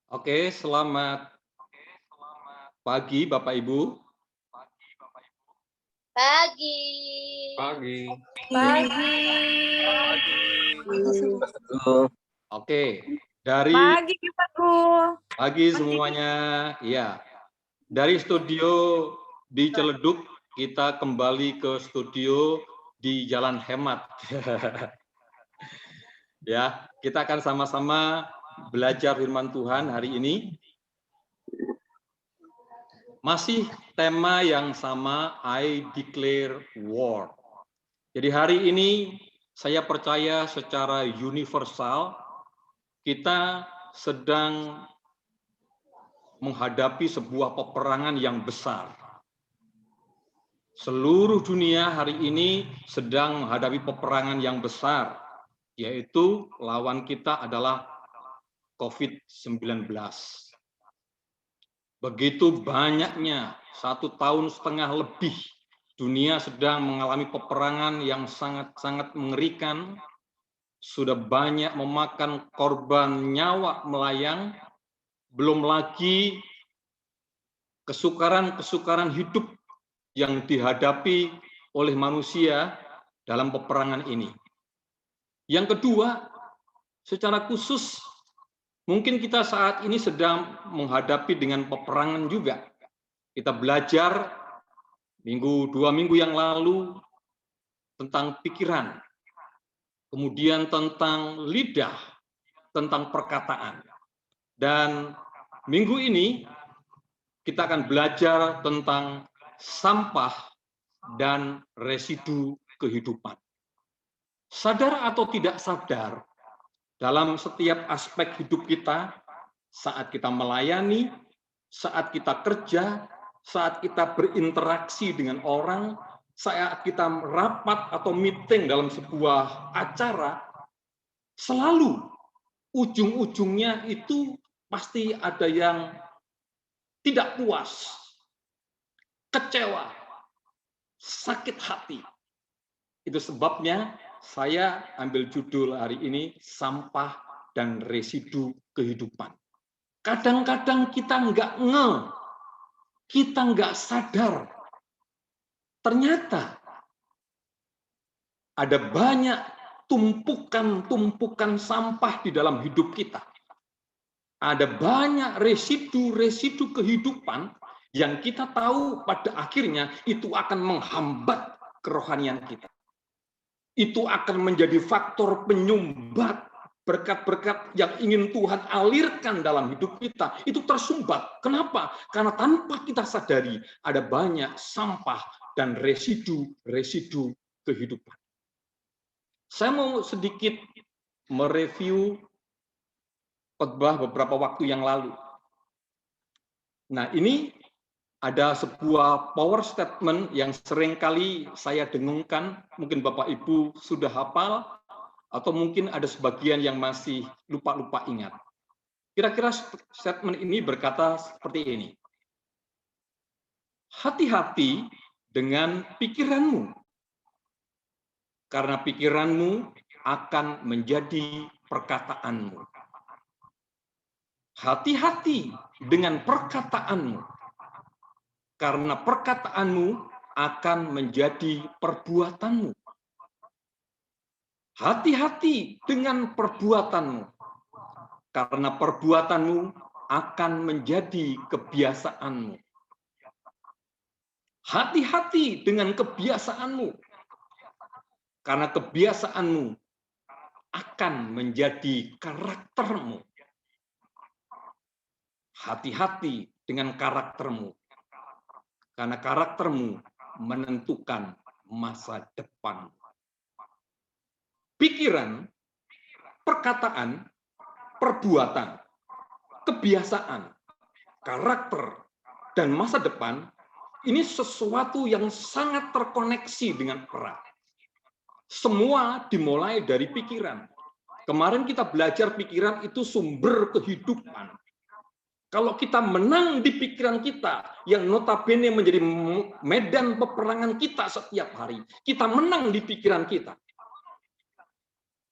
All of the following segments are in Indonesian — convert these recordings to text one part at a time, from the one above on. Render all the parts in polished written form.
Oke, selamat pagi Bapak Ibu. Pagi. Pagi. Pagi. Oke, dari Pagi, Pak Guru. pagi semuanya. Ya, dari studio di Ciledug kita kembali ke studio di Jalan Hemat. Ya, kita akan sama-sama belajar firman Tuhan hari ini. Masih tema yang sama, I declare war. Jadi hari ini saya percaya secara universal kita sedang menghadapi sebuah peperangan yang besar. Seluruh dunia hari ini sedang menghadapi peperangan yang besar, yaitu lawan kita adalah COVID-19. Begitu banyaknya, 1,5 tahun lebih, dunia sedang mengalami peperangan yang sangat-sangat mengerikan, sudah banyak memakan korban nyawa melayang, belum lagi kesukaran-kesukaran hidup yang dihadapi oleh manusia dalam peperangan ini. Yang kedua, secara khusus, mungkin kita saat ini sedang menghadapi dengan peperangan juga. Kita belajar 2 minggu yang lalu tentang pikiran, kemudian tentang lidah, tentang perkataan. Dan minggu ini kita akan belajar tentang sampah dan residu kehidupan. Sadar atau tidak sadar, dalam setiap aspek hidup kita, saat kita melayani, saat kita kerja, saat kita berinteraksi dengan orang, saat kita rapat atau meeting dalam sebuah acara, selalu ujung-ujungnya itu pasti ada yang tidak puas, kecewa, sakit hati. Itu sebabnya saya ambil judul hari ini, sampah dan residu kehidupan. Kadang-kadang kita nggak kita nggak sadar. Ternyata ada banyak tumpukan sampah di dalam hidup kita. Ada banyak residu-residu kehidupan yang kita tahu pada akhirnya itu akan menghambat kerohanian kita. Itu akan menjadi faktor penyumbat berkat-berkat yang ingin Tuhan alirkan dalam hidup kita. Itu tersumbat. Kenapa? Karena tanpa kita sadari ada banyak sampah dan residu-residu kehidupan. Saya mau sedikit mereview khotbah beberapa waktu yang lalu. Nah, ini ada sebuah power statement yang seringkali saya dengungkan, mungkin Bapak Ibu sudah hafal, atau mungkin ada sebagian yang masih lupa-lupa ingat. Kira-kira statement ini berkata seperti ini. Hati-hati dengan pikiranmu, karena pikiranmu akan menjadi perkataanmu. Hati-hati dengan perkataanmu, karena perkataanmu akan menjadi perbuatanmu. Hati-hati dengan perbuatanmu, karena perbuatanmu akan menjadi kebiasaanmu. Hati-hati dengan kebiasaanmu, karena kebiasaanmu akan menjadi karaktermu. Hati-hati dengan karaktermu, karena karaktermu menentukan masa depan. Pikiran, perkataan, perbuatan, kebiasaan, karakter, dan masa depan ini sesuatu yang sangat terkoneksi dengan erat. Semua dimulai dari pikiran. Kemarin kita belajar pikiran itu sumber kehidupan. Kalau kita menang di pikiran kita, yang notabene menjadi medan peperangan kita setiap hari, kita menang di pikiran kita.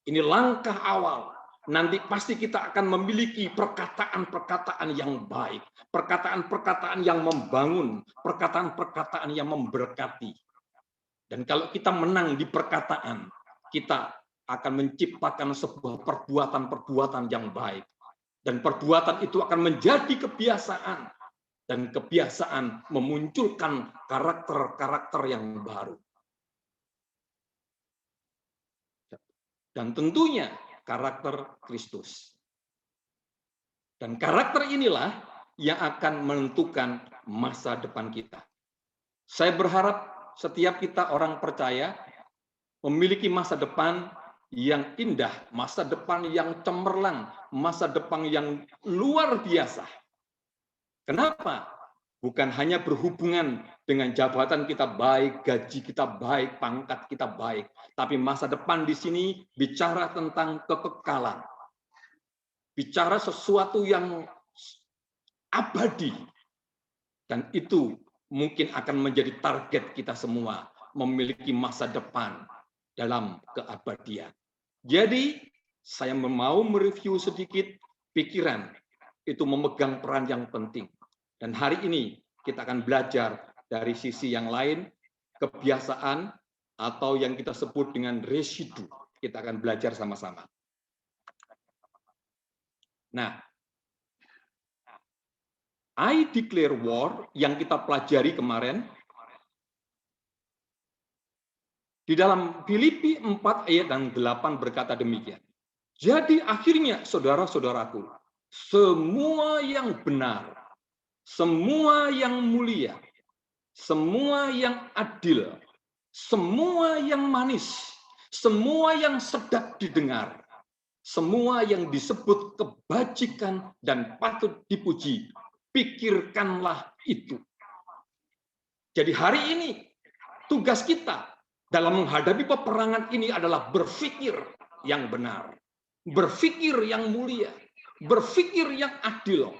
Ini langkah awal nanti pasti kita akan memiliki perkataan-perkataan yang baik, perkataan-perkataan yang membangun, perkataan-perkataan yang memberkati. Dan kalau kita menang di perkataan, kita akan menciptakan sebuah perbuatan-perbuatan yang baik. Dan perbuatan itu akan menjadi kebiasaan. Dan kebiasaan memunculkan karakter-karakter yang baru. Dan tentunya karakter Kristus. Dan karakter inilah yang akan menentukan masa depan kita. Saya berharap setiap kita orang percaya memiliki masa depan yang indah, masa depan yang cemerlang, masa depan yang luar biasa. Kenapa? Bukan hanya berhubungan dengan jabatan kita baik, gaji kita baik, pangkat kita baik, tapi masa depan di sini bicara tentang kekekalan. Bicara sesuatu yang abadi. Dan itu mungkin akan menjadi target kita semua, memiliki masa depan dalam keabadian. Jadi, saya mau mereview sedikit pikiran, itu memegang peran yang penting. Dan hari ini kita akan belajar dari sisi yang lain, kebiasaan atau yang kita sebut dengan residu. Kita akan belajar sama-sama. Nah, I declare war yang kita pelajari kemarin, di dalam Filipi 4 ayat dan 8 berkata demikian. Jadi akhirnya saudara-saudaraku, semua yang benar, semua yang mulia, semua yang adil, semua yang manis, semua yang sedap didengar, semua yang disebut kebajikan dan patut dipuji, pikirkanlah itu. Jadi hari ini tugas kita dalam menghadapi peperangan ini adalah berpikir yang benar, berpikir yang mulia, berpikir yang adil,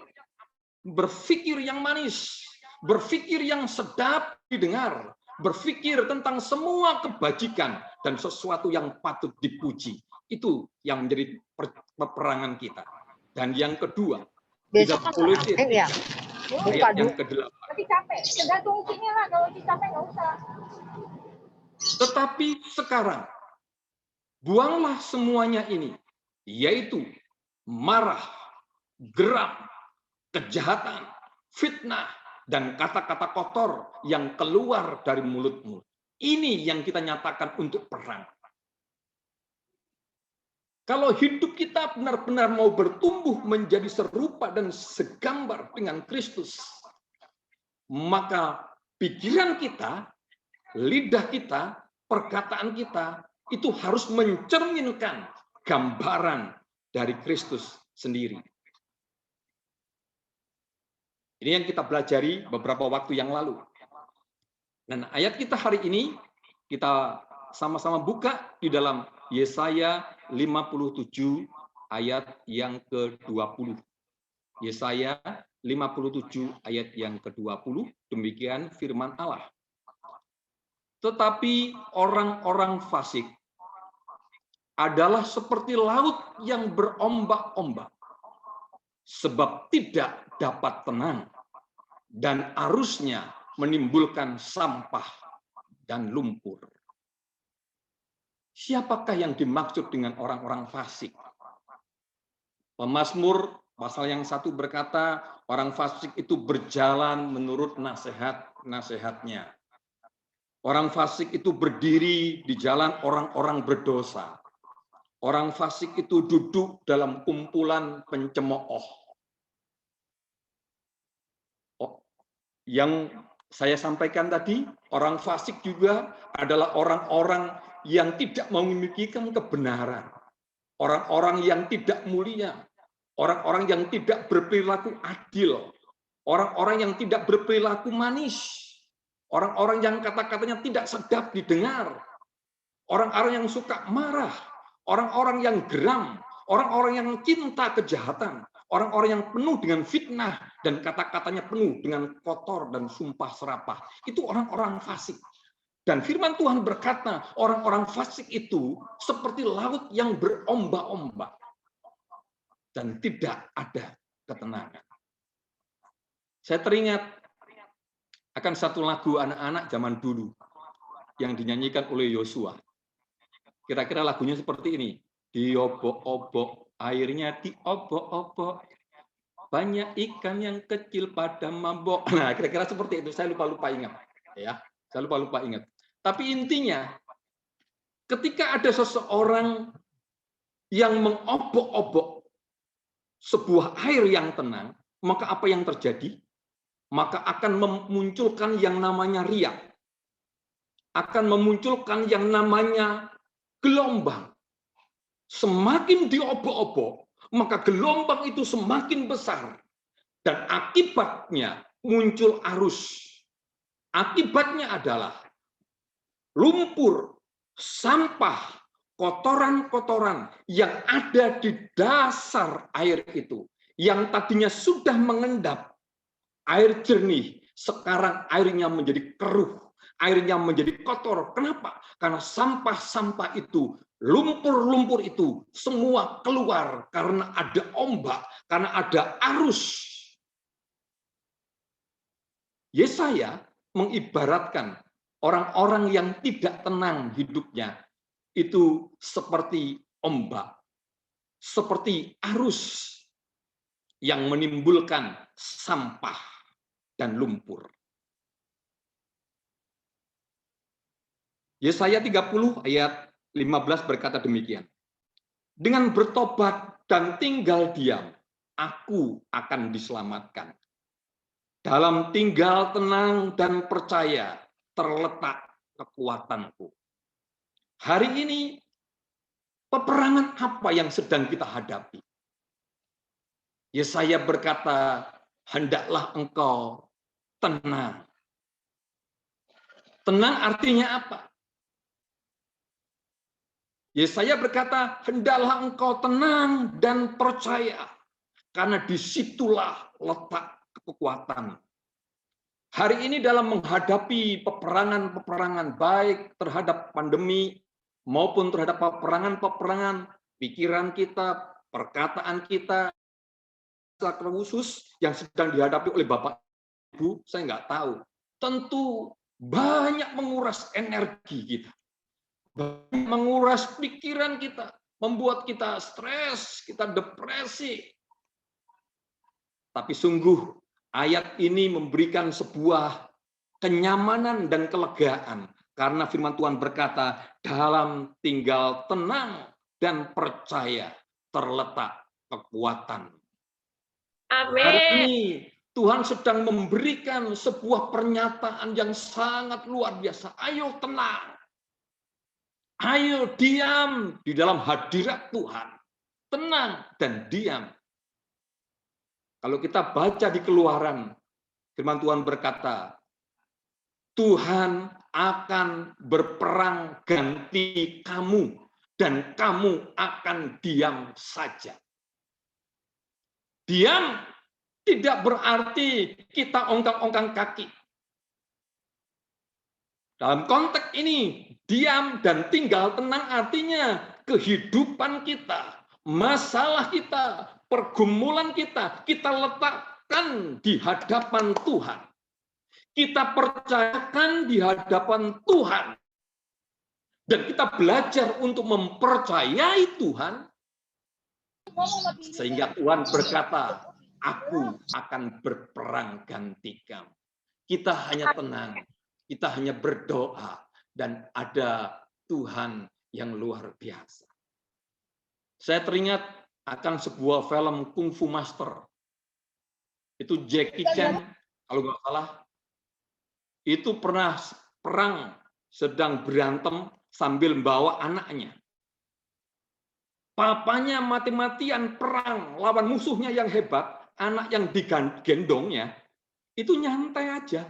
berpikir yang manis, berpikir yang sedap didengar, berpikir tentang semua kebajikan dan sesuatu yang patut dipuji. Itu yang menjadi peperangan kita. Dan yang kedua, Besok kan ya. ayat yang ke-8. Tapi capek, tergantung usinya lah. Kalau usi capek nggak usah. Tetapi sekarang, buanglah semuanya ini, yaitu marah, geram, kejahatan, fitnah, dan kata-kata kotor yang keluar dari mulutmu. Ini yang kita nyatakan untuk perang. Kalau hidup kita benar-benar mau bertumbuh menjadi serupa dan segambar dengan Kristus, maka pikiran kita, lidah kita, perkataan kita, itu harus mencerminkan gambaran dari Kristus sendiri. Ini yang kita pelajari beberapa waktu yang lalu. Dan ayat kita hari ini, kita sama-sama buka di dalam Yesaya 57 ayat yang ke-20. Yesaya 57 ayat yang ke-20, demikian firman Allah. Tetapi orang-orang fasik adalah seperti laut yang berombak-ombak, sebab tidak dapat tenang, dan arusnya menimbulkan sampah dan lumpur. Siapakah yang dimaksud dengan orang-orang fasik? Pemazmur pasal yang 1 berkata, orang fasik itu berjalan menurut nasihat-nasihatnya. Orang fasik itu berdiri di jalan orang-orang berdosa. Orang fasik itu duduk dalam kumpulan pencemooh. Yang saya sampaikan tadi, orang fasik juga adalah orang-orang yang tidak memilikikan kebenaran. Orang-orang yang tidak mulia. Orang-orang yang tidak berperilaku adil. Orang-orang yang tidak berperilaku manis. Orang-orang yang kata-katanya tidak sedap didengar. Orang-orang yang suka marah. Orang-orang yang geram. Orang-orang yang cinta kejahatan. Orang-orang yang penuh dengan fitnah. Dan kata-katanya penuh dengan kotor dan sumpah serapah. Itu orang-orang fasik. Dan firman Tuhan berkata, orang-orang fasik itu seperti laut yang berombak-ombak. dan tidak ada ketenangan. Saya teringat akan satu lagu anak-anak zaman dulu yang dinyanyikan oleh Yosua. Kira-kira lagunya seperti ini. Diobok-obok, airnya diobok-obok. Banyak ikan yang kecil pada mabok. Nah, kira-kira seperti itu. Saya lupa-lupa ingat. Ya, saya lupa-lupa ingat. Tapi intinya, ketika ada seseorang yang mengobok-obok sebuah air yang tenang, maka apa yang terjadi? Maka akan memunculkan yang namanya riak. Akan memunculkan yang namanya gelombang. Semakin diobok-obok, maka gelombang itu semakin besar. Dan akibatnya muncul arus. Akibatnya adalah lumpur, sampah, kotoran-kotoran yang ada di dasar air itu. Yang tadinya sudah mengendap air jernih, sekarang airnya menjadi keruh. Airnya menjadi kotor. Kenapa? Karena sampah-sampah itu, lumpur-lumpur itu, semua keluar karena ada ombak, karena ada arus. Yesaya mengibaratkan orang-orang yang tidak tenang hidupnya, itu seperti ombak, seperti arus yang menimbulkan sampah dan lumpur. Yesaya 30 ayat 15 berkata demikian. Dengan bertobat dan tinggal diam, aku akan diselamatkan. Dalam tinggal tenang dan percaya terletak kekuatanku. Hari ini, peperangan apa yang sedang kita hadapi? Yesaya berkata, hendaklah engkau tenang. Tenang artinya apa? Yesaya berkata, hendaklah engkau tenang dan percaya, karena disitulah letak kekuatan. Hari ini dalam menghadapi peperangan-peperangan baik terhadap pandemi maupun terhadap peperangan-peperangan pikiran kita, perkataan kita, khusus yang sedang dihadapi oleh Bapak Ibu, saya nggak tahu. Tentu banyak menguras energi kita. Menguras pikiran kita, membuat kita stres, kita depresi. Tapi sungguh ayat ini memberikan sebuah kenyamanan dan kelegaan karena firman Tuhan berkata, dalam tinggal tenang dan percaya terletak kekuatan. Amin. Hari ini Tuhan sedang memberikan sebuah pernyataan yang sangat luar biasa. Ayo tenang. Ayo diam di dalam hadirat Tuhan. Tenang dan diam. Kalau kita baca di Keluaran, firman Tuhan berkata, Tuhan akan berperang ganti kamu, dan kamu akan diam saja. Diam tidak berarti kita ongkang-ongkang kaki. Dalam konteks ini, diam dan tinggal tenang artinya kehidupan kita, masalah kita, pergumulan kita letakkan di hadapan Tuhan. Kita percayakan di hadapan Tuhan. Dan kita belajar untuk mempercayai Tuhan, sehingga Tuhan berkata, aku akan berperang ganti kamu. Kita hanya tenang. Kita hanya berdoa dan ada Tuhan yang luar biasa. Saya teringat akan sebuah film Kung Fu Master. Itu Jackie Chan, kalau nggak salah, itu pernah perang, sedang berantem sambil membawa anaknya. Papanya mati-matian perang lawan musuhnya yang hebat, anak yang digendongnya itu nyantai aja.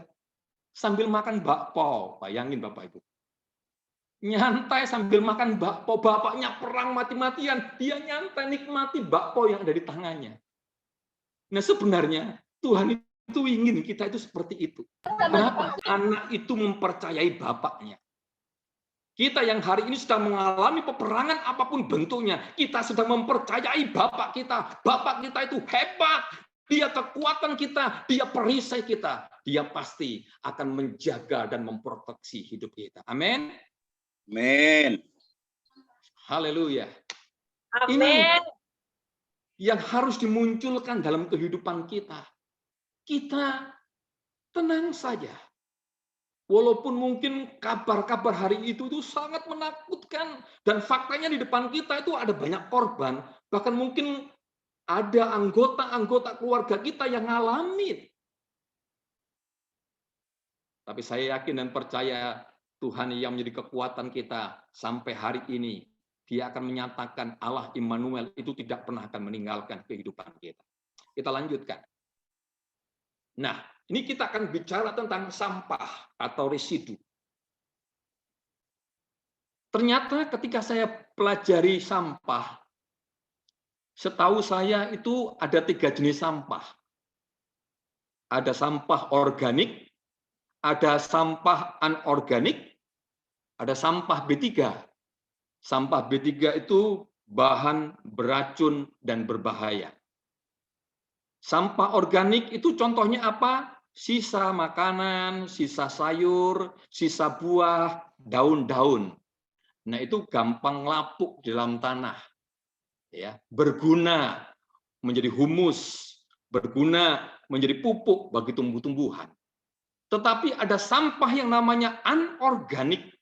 Sambil makan bakpo, bayangin Bapak Ibu. Nyantai sambil makan bakpo, bapaknya perang mati-matian, dia nyantai nikmati bakpo yang ada di tangannya. Nah sebenarnya Tuhan itu ingin kita itu seperti itu. Kenapa? Anak itu mempercayai bapaknya. Kita yang hari ini sedang mengalami peperangan apapun bentuknya, kita sedang mempercayai Bapak kita. Bapak kita itu hebat. Dia kekuatan kita, dia perisai kita. Dia pasti akan menjaga dan memproteksi hidup kita. Amin. Amin. Haleluya. Amin. Ini yang harus dimunculkan dalam kehidupan kita. Kita tenang saja. Walaupun mungkin kabar-kabar hari itu sangat menakutkan. Dan faktanya di depan kita itu ada banyak korban. Bahkan mungkin ada anggota-anggota keluarga kita yang ngalamin. Tapi saya yakin dan percaya Tuhan yang menjadi kekuatan kita sampai hari ini. Dia akan menyatakan Allah Immanuel itu tidak pernah akan meninggalkan kehidupan kita. Kita lanjutkan. Nah, ini kita akan bicara tentang sampah atau residu. Ternyata ketika saya pelajari sampah, setahu saya itu ada 3 jenis sampah. Ada sampah organik, ada sampah anorganik, ada sampah B3. Sampah B3 itu bahan beracun dan berbahaya. Sampah organik itu contohnya apa? Sisa makanan, sisa sayur, sisa buah, daun-daun. Nah, itu gampang lapuk di dalam tanah. Ya, berguna menjadi humus, berguna menjadi pupuk bagi tumbuh-tumbuhan. Tetapi ada sampah yang namanya anorganik,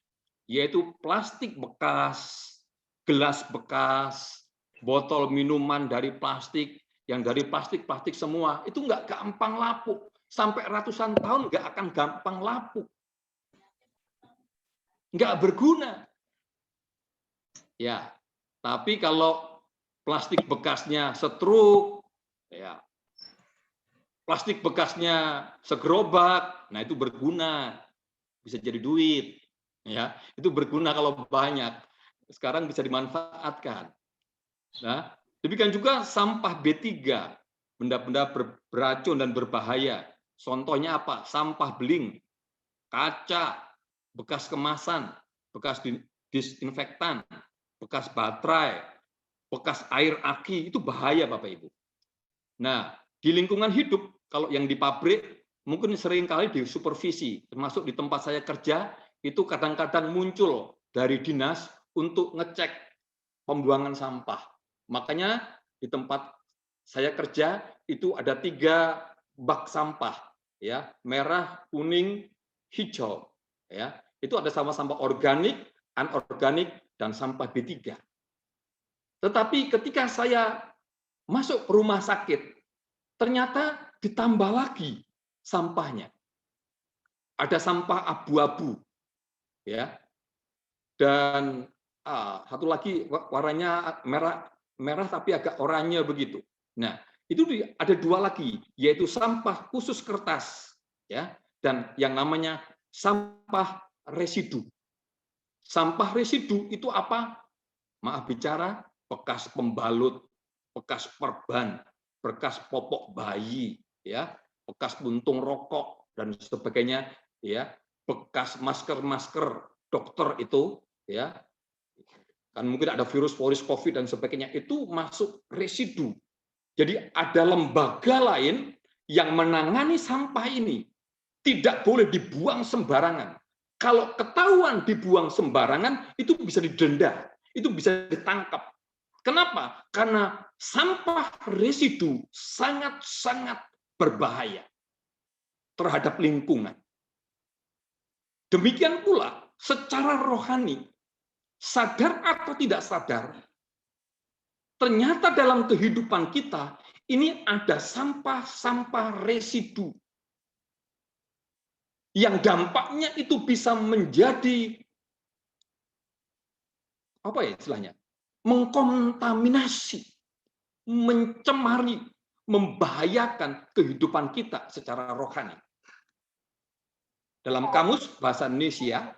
yaitu plastik bekas, gelas bekas, botol minuman dari plastik, yang dari plastik semua, itu nggak gampang lapuk. Sampai ratusan tahun nggak akan gampang lapuk. Nggak berguna. Ya, tapi kalau plastik bekasnya setruk, ya, plastik bekasnya segerobak, nah itu berguna, bisa jadi duit. Ya, itu berguna kalau banyak. Sekarang bisa dimanfaatkan. Nah, demikian juga sampah B3, benda-benda beracun dan berbahaya. Contohnya apa? Sampah beling, kaca, bekas kemasan, bekas disinfektan, bekas baterai, bekas air aki, itu bahaya Bapak Ibu. Nah, di lingkungan hidup, kalau yang di pabrik, mungkin sering kali di supervisi, termasuk di tempat saya kerja, itu kadang-kadang muncul dari dinas untuk ngecek pembuangan sampah. Makanya di tempat saya kerja itu ada 3 bak sampah, ya, merah, kuning, hijau, ya. Itu ada sampah organik, anorganik, dan sampah B3. Tetapi ketika saya masuk ke rumah sakit, ternyata ditambah lagi sampahnya. Ada sampah abu-abu, ya, dan satu lagi warnanya merah tapi agak oranye begitu. Nah, itu ada 2 lagi, yaitu sampah khusus kertas, ya, dan yang namanya sampah residu. Sampah residu itu apa? Maaf bicara, bekas pembalut, bekas perban, bekas popok bayi, ya, bekas puntung rokok dan sebagainya, ya, bekas masker-masker dokter itu, ya, kan mungkin ada virus COVID dan sebagainya, itu masuk residu. Jadi ada lembaga lain yang menangani sampah ini, tidak boleh dibuang sembarangan. Kalau ketahuan dibuang sembarangan, itu bisa didenda, itu bisa ditangkap. Kenapa? Karena sampah residu sangat-sangat berbahaya terhadap lingkungan. Demikian pula secara rohani, sadar atau tidak sadar, ternyata dalam kehidupan kita ini ada sampah-sampah residu yang dampaknya itu bisa menjadi apa ya istilahnya? Mengkontaminasi, mencemari, membahayakan kehidupan kita secara rohani. Dalam kamus bahasa Indonesia,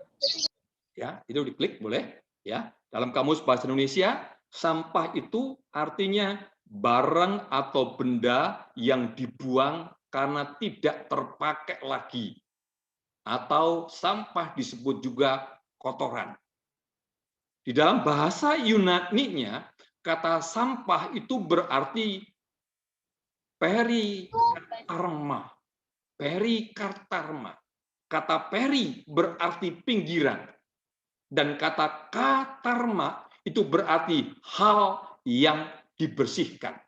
ya, itu diklik boleh, ya. Dalam kamus bahasa Indonesia, sampah itu artinya barang atau benda yang dibuang karena tidak terpakai lagi. Atau sampah disebut juga kotoran. Di dalam bahasa Yunani-nya, kata sampah itu berarti perikarma. Perikartarma. Kata peri berarti pinggiran. Dan kata katarma itu berarti hal yang dibersihkan.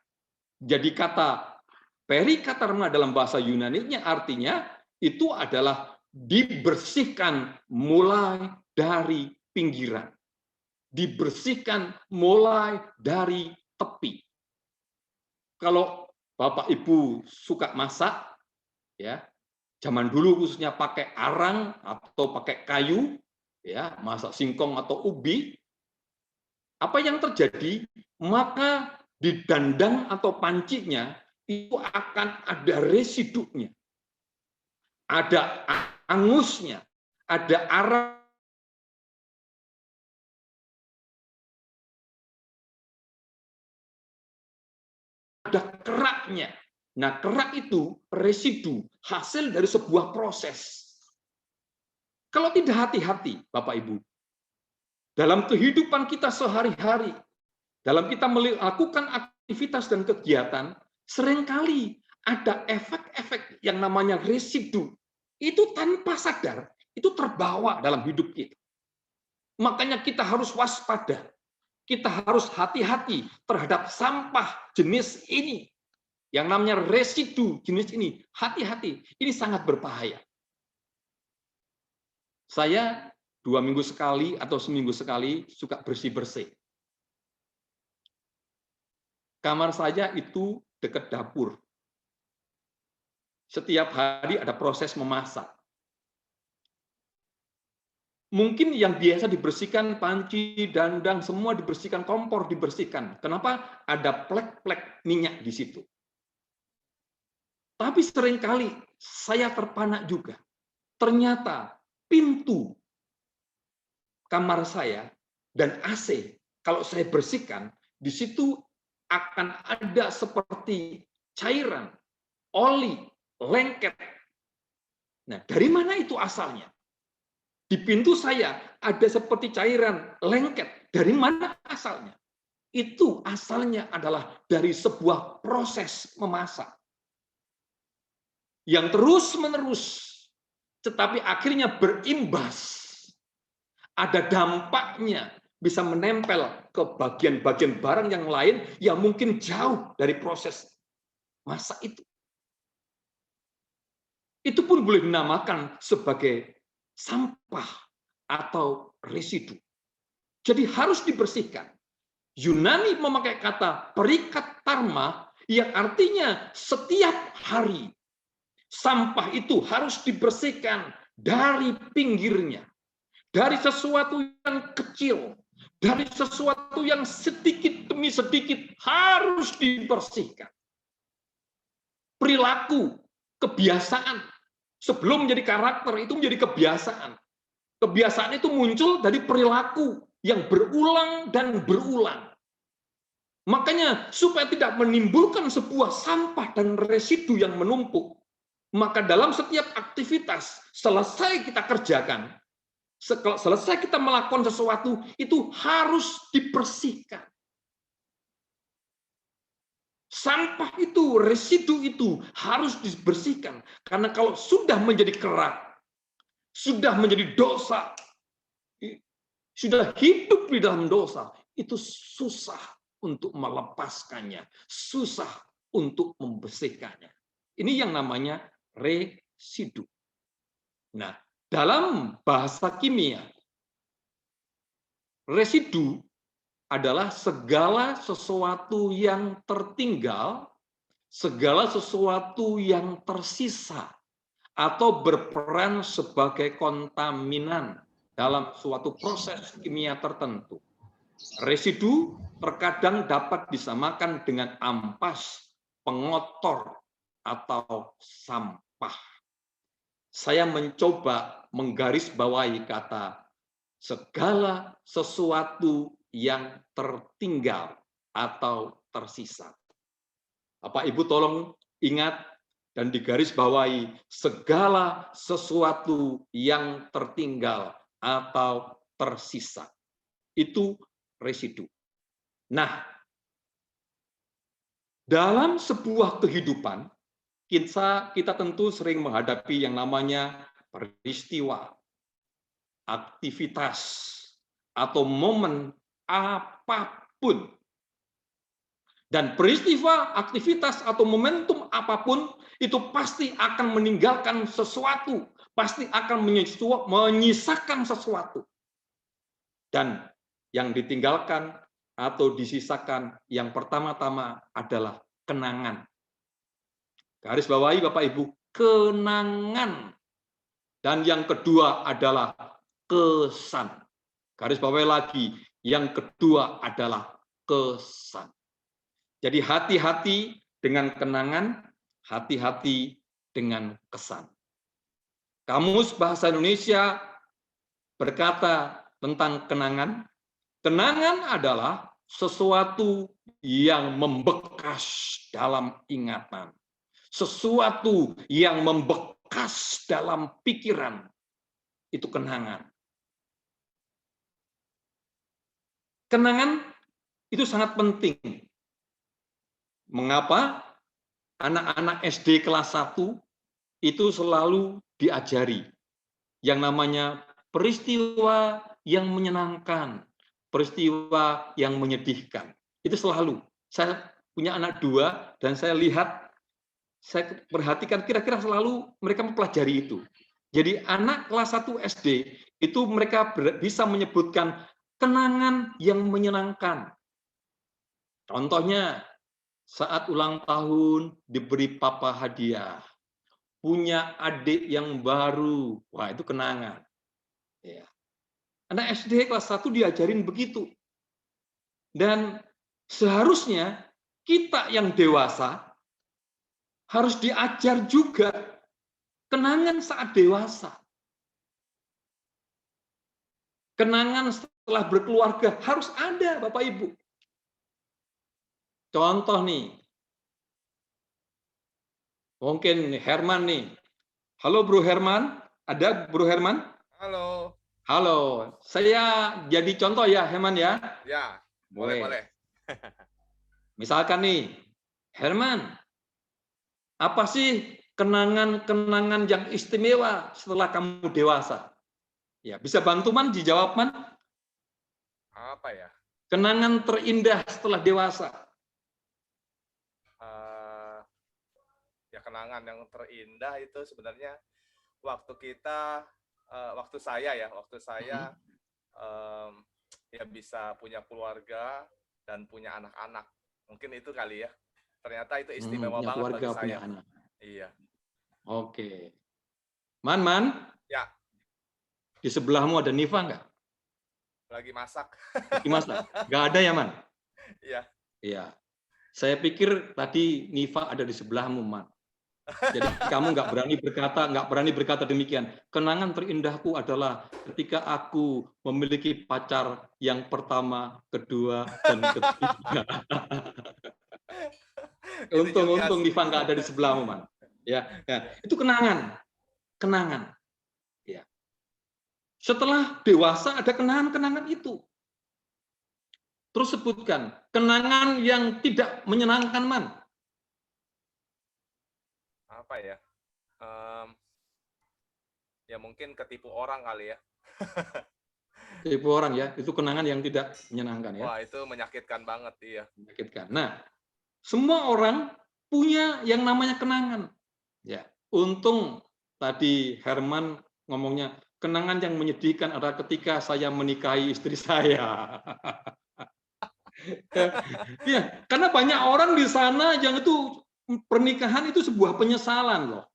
Jadi kata perikatarma dalam bahasa Yunani-nya artinya itu adalah dibersihkan mulai dari pinggiran. Dibersihkan mulai dari tepi. Kalau Bapak Ibu suka masak, ya, zaman dulu khususnya pakai arang atau pakai kayu, ya, masak singkong atau ubi, apa yang terjadi? Maka di dandang atau pancinya itu akan ada residunya, ada angusnya, ada arang, ada keraknya. Nah, kerak itu residu hasil dari sebuah proses. Kalau tidak hati-hati, Bapak Ibu, dalam kehidupan kita sehari-hari, dalam kita melakukan aktivitas dan kegiatan, seringkali ada efek-efek yang namanya residu. Itu tanpa sadar, itu terbawa dalam hidup kita. Makanya kita harus waspada. Kita harus hati-hati terhadap sampah jenis ini. Yang namanya residu jenis ini. Hati-hati, ini sangat berbahaya. Saya 2 minggu sekali atau seminggu sekali suka bersih-bersih. Kamar saya itu dekat dapur. Setiap hari ada proses memasak. Mungkin yang biasa dibersihkan, panci, dandang, semua dibersihkan, kompor dibersihkan. Kenapa? Ada plek-plek minyak di situ. Tapi seringkali saya terpana juga. Ternyata pintu kamar saya dan AC, kalau saya bersihkan, di situ akan ada seperti cairan, oli, lengket. Nah, dari mana itu asalnya? Di pintu saya ada seperti cairan, lengket. Dari mana asalnya? Itu asalnya adalah dari sebuah proses memasak. Yang terus-menerus, tetapi akhirnya berimbas. Ada dampaknya, bisa menempel ke bagian-bagian barang yang lain yang mungkin jauh dari proses masak itu. Itu pun boleh dinamakan sebagai sampah atau residu. Jadi harus dibersihkan. Yunani memakai kata perikatarma yang artinya setiap hari sampah itu harus dibersihkan dari pinggirnya. Dari sesuatu yang kecil, dari sesuatu yang sedikit demi sedikit harus dibersihkan. Perilaku, kebiasaan, sebelum menjadi karakter itu menjadi kebiasaan. Kebiasaan itu muncul dari perilaku yang berulang dan berulang. Makanya supaya tidak menimbulkan sebuah sampah dan residu yang menumpuk, maka dalam setiap aktivitas selesai kita kerjakan, selesai kita melakukan sesuatu, itu harus dibersihkan. Sampah itu, residu itu harus dibersihkan. Karena kalau sudah menjadi kerak, sudah menjadi dosa, sudah hidup di dalam dosa, itu susah untuk melepaskannya, susah untuk membersihkannya. Ini yang namanya residu. Nah, dalam bahasa kimia, residu adalah segala sesuatu yang tertinggal, segala sesuatu yang tersisa, atau berperan sebagai kontaminan dalam suatu proses kimia tertentu. Residu terkadang dapat disamakan dengan ampas, pengotor, atau sampah. Saya mencoba menggarisbawahi kata segala sesuatu yang tertinggal atau tersisa. Bapak Ibu tolong ingat dan digarisbawahi segala sesuatu yang tertinggal atau tersisa. Itu residu. Nah, dalam sebuah kehidupan, kita tentu sering menghadapi yang namanya peristiwa, aktivitas, atau momen apapun. Dan peristiwa, aktivitas, atau momentum apapun itu pasti akan meninggalkan sesuatu, pasti akan menyisakan sesuatu. Dan yang ditinggalkan atau disisakan yang pertama-tama adalah kenangan. Garis bawahi Bapak Ibu, kenangan. Dan yang kedua adalah kesan. Garis bawahi lagi, yang kedua adalah kesan. Jadi hati-hati dengan kenangan, hati-hati dengan kesan. Kamus Bahasa Indonesia berkata tentang kenangan. Kenangan adalah sesuatu yang membekas dalam ingatan. Sesuatu yang membekas dalam pikiran. Itu kenangan. Kenangan itu sangat penting. Mengapa anak-anak SD kelas 1 itu selalu diajari yang namanya peristiwa yang menyenangkan, peristiwa yang menyedihkan. Itu selalu. Saya punya anak 2 dan saya lihat, saya perhatikan kira-kira selalu mereka mempelajari itu. Jadi anak kelas 1 SD itu mereka bisa menyebutkan kenangan yang menyenangkan. Contohnya, saat ulang tahun diberi papa hadiah, punya adik yang baru, wah itu kenangan. Ya. Anak SD kelas 1 diajarin begitu. Dan seharusnya kita yang dewasa harus diajar juga kenangan saat dewasa. Kenangan setelah berkeluarga harus ada, Bapak Ibu. Contoh nih, mungkin Herman nih. Halo Bro Herman, ada Bro Herman? Halo. Halo, saya jadi contoh ya Herman ya? Ya, boleh. Misalkan nih, Herman, apa sih kenangan-kenangan yang istimewa setelah kamu dewasa? Ya, bisa bantu Man dijawab Man? Apa ya? Kenangan terindah setelah dewasa. Ya kenangan yang terindah itu sebenarnya waktu kita, waktu saya ya bisa punya keluarga dan punya anak-anak. Mungkin itu kali ya. Ternyata itu istimewa Punya banget keluarga, bagi saya. punya anak. Iya. Oke. Man. Ya. Di sebelahmu ada Niva nggak? Lagi masak. Lagi masak? Nggak ada ya, Man? Iya. Iya. Saya pikir tadi Niva ada di sebelahmu, Man. Jadi kamu nggak berani berkata demikian. Kenangan terindahku adalah ketika aku memiliki pacar yang pertama, kedua, dan ketiga. Untung Niva nggak ada di sebelahmu, Man. Ya, itu kenangan. Ya. Setelah dewasa ada kenangan-kenangan itu. Terus sebutkan kenangan yang tidak menyenangkan, Man. Apa ya? Ya mungkin ketipu orang kali ya. Ketipu orang ya, itu kenangan yang tidak menyenangkan ya. Wah, itu menyakitkan banget, iya. Menyakitkan. Nah, semua orang punya yang namanya kenangan. Ya, untung tadi Herman ngomongnya kenangan yang menyedihkan adalah ketika saya menikahi istri saya. Ya, karena banyak orang di sana yang itu pernikahan itu sebuah penyesalan loh.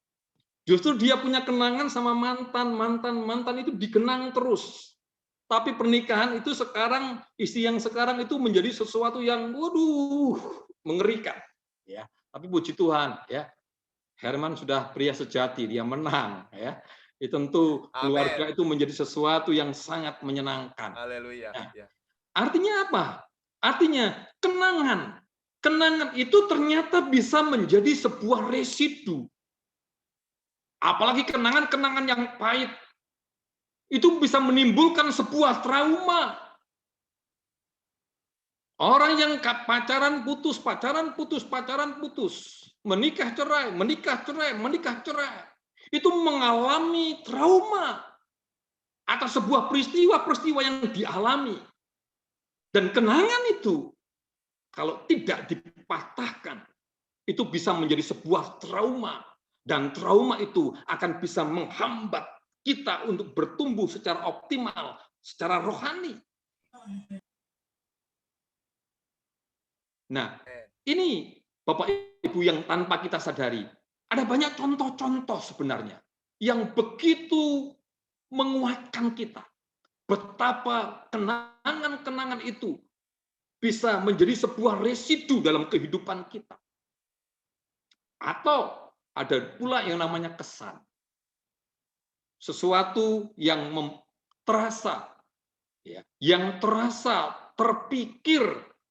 Justru dia punya kenangan sama mantan itu dikenang terus. Tapi pernikahan itu sekarang, istri yang sekarang itu menjadi sesuatu yang waduh, mengerikan. Ya, tapi puji Tuhan ya. Herman sudah pria sejati, dia menang ya. Itu tentu keluarga itu menjadi sesuatu yang sangat menyenangkan. Haleluya. Nah, ya. artinya apa? Artinya kenangan itu ternyata bisa menjadi sebuah residu. Apalagi kenangan-kenangan yang pahit. Itu bisa menimbulkan sebuah trauma. Orang yang pacaran putus, menikah cerai, itu mengalami trauma atas sebuah peristiwa-peristiwa yang dialami. Dan kenangan itu, kalau tidak dipatahkan, itu bisa menjadi sebuah trauma. Dan trauma itu akan bisa menghambat kita untuk bertumbuh secara optimal, secara rohani. Nah, ini Bapak Ibu yang tanpa kita sadari, ada banyak contoh-contoh sebenarnya yang begitu menguatkan kita. Betapa kenangan-kenangan itu bisa menjadi sebuah residu dalam kehidupan kita. Atau ada pula yang namanya kesan. Sesuatu yang terasa, yang terasa, terpikir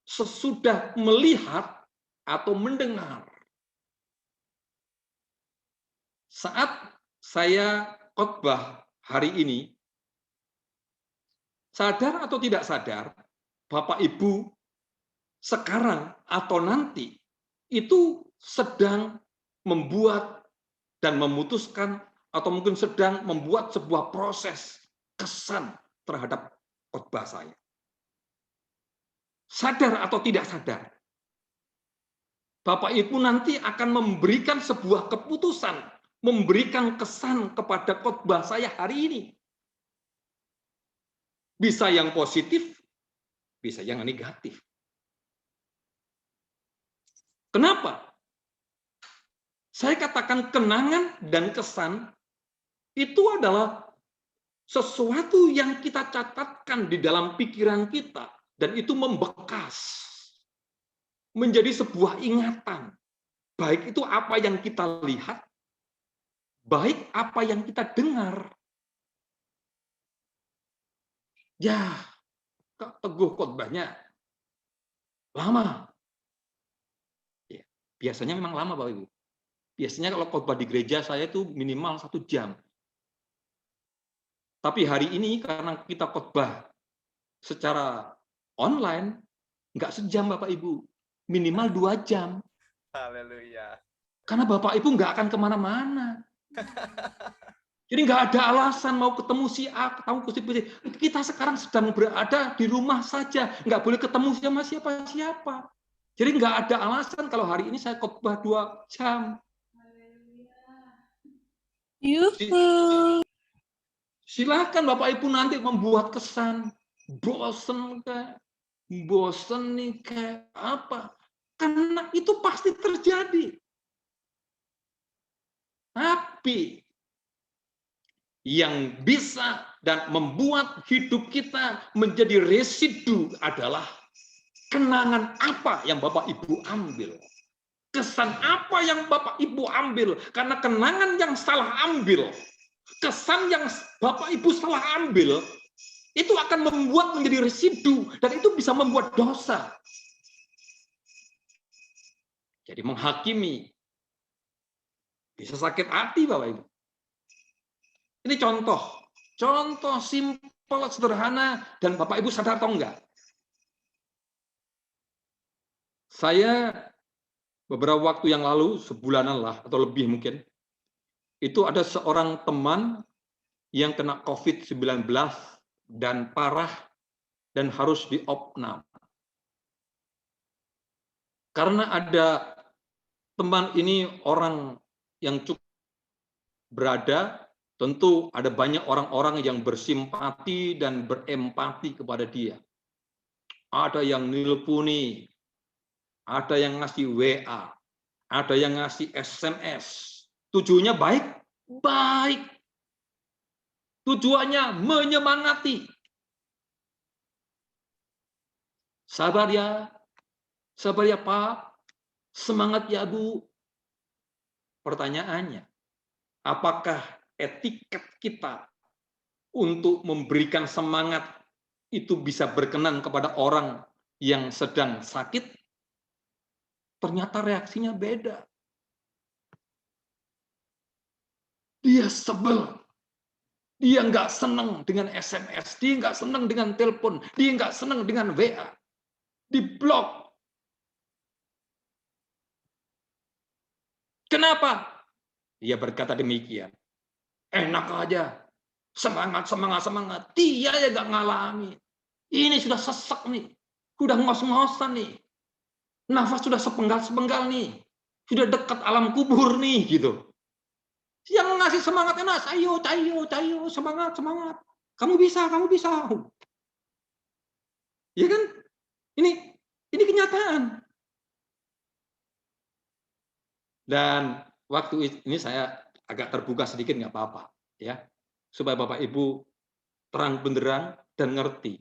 sesudah melihat atau mendengar. Saat saya khotbah hari ini, sadar atau tidak sadar, Bapak Ibu sekarang atau nanti itu sedang membuat dan memutuskan atau mungkin sedang membuat sebuah proses kesan terhadap khotbah saya. Sadar atau tidak sadar, Bapak Ibu nanti akan memberikan sebuah keputusan, memberikan kesan kepada khotbah saya hari ini. Bisa yang positif, bisa yang negatif. Kenapa? Saya katakan kenangan dan kesan itu adalah sesuatu yang kita catatkan di dalam pikiran kita dan itu membekas menjadi sebuah ingatan. Baik itu apa yang kita lihat, baik apa yang kita dengar. Ya, Kak Teguh khotbahnya lama. Ya, biasanya memang lama, Bapak Ibu. Biasanya kalau khotbah di gereja saya itu minimal 1 jam. Tapi hari ini karena kita khotbah secara online, nggak sejam Bapak Ibu, minimal 2 jam. Haleluya. Karena Bapak Ibu nggak akan kemana-mana. Jadi nggak ada alasan mau ketemu si A, ketemu si B. Kita sekarang sedang berada di rumah saja, nggak boleh ketemu sama siapa-siapa. Jadi nggak ada alasan kalau hari ini saya khotbah 2 jam. Silakan Bapak Ibu nanti membuat kesan, bosen nih kayak apa. Karena itu pasti terjadi. Tapi yang bisa dan membuat hidup kita menjadi residu adalah kenangan apa yang Bapak Ibu ambil. Kesan apa yang Bapak Ibu ambil. Karena kenangan yang salah ambil, kesan yang Bapak Ibu salah ambil, itu akan membuat menjadi residu. Dan itu bisa membuat dosa. Jadi menghakimi. Bisa sakit hati Bapak Ibu. Ini contoh simpel, sederhana, dan Bapak Ibu sadar atau enggak? Saya beberapa waktu yang lalu, sebulanan lah, atau lebih mungkin, itu ada seorang teman yang kena COVID-19 dan parah dan harus diopnam. Karena ada teman ini orang yang cukup berada, tentu ada banyak orang-orang yang bersimpati dan berempati kepada dia. Ada yang nelponi, ada yang ngasih WA, ada yang ngasih SMS. Tujuannya baik? Baik. Tujuannya menyemangati. Sabar ya Pak, semangat ya Bu. Pertanyaannya, apakah etiket kita untuk memberikan semangat itu bisa berkenan kepada orang yang sedang sakit? Ternyata reaksinya beda. Dia sebel. Dia nggak senang dengan SMS. Dia nggak senang dengan telepon. Dia nggak senang dengan WA. diblok. Kenapa? Dia berkata demikian. Enak aja. Semangat, semangat, semangat. Dia ya gak ngalami. Ini sudah sesek nih. Sudah ngos-ngosan nih. Nafas sudah sepenggal-sepenggal nih. Sudah dekat alam kubur nih, gitu. Yang ngasih semangat enak, ayo, semangat, semangat. Kamu bisa, kamu bisa. Ya kan? Ini kenyataan. Dan waktu ini saya agak terbuka sedikit, nggak apa-apa, ya, supaya Bapak Ibu terang benderang dan ngerti.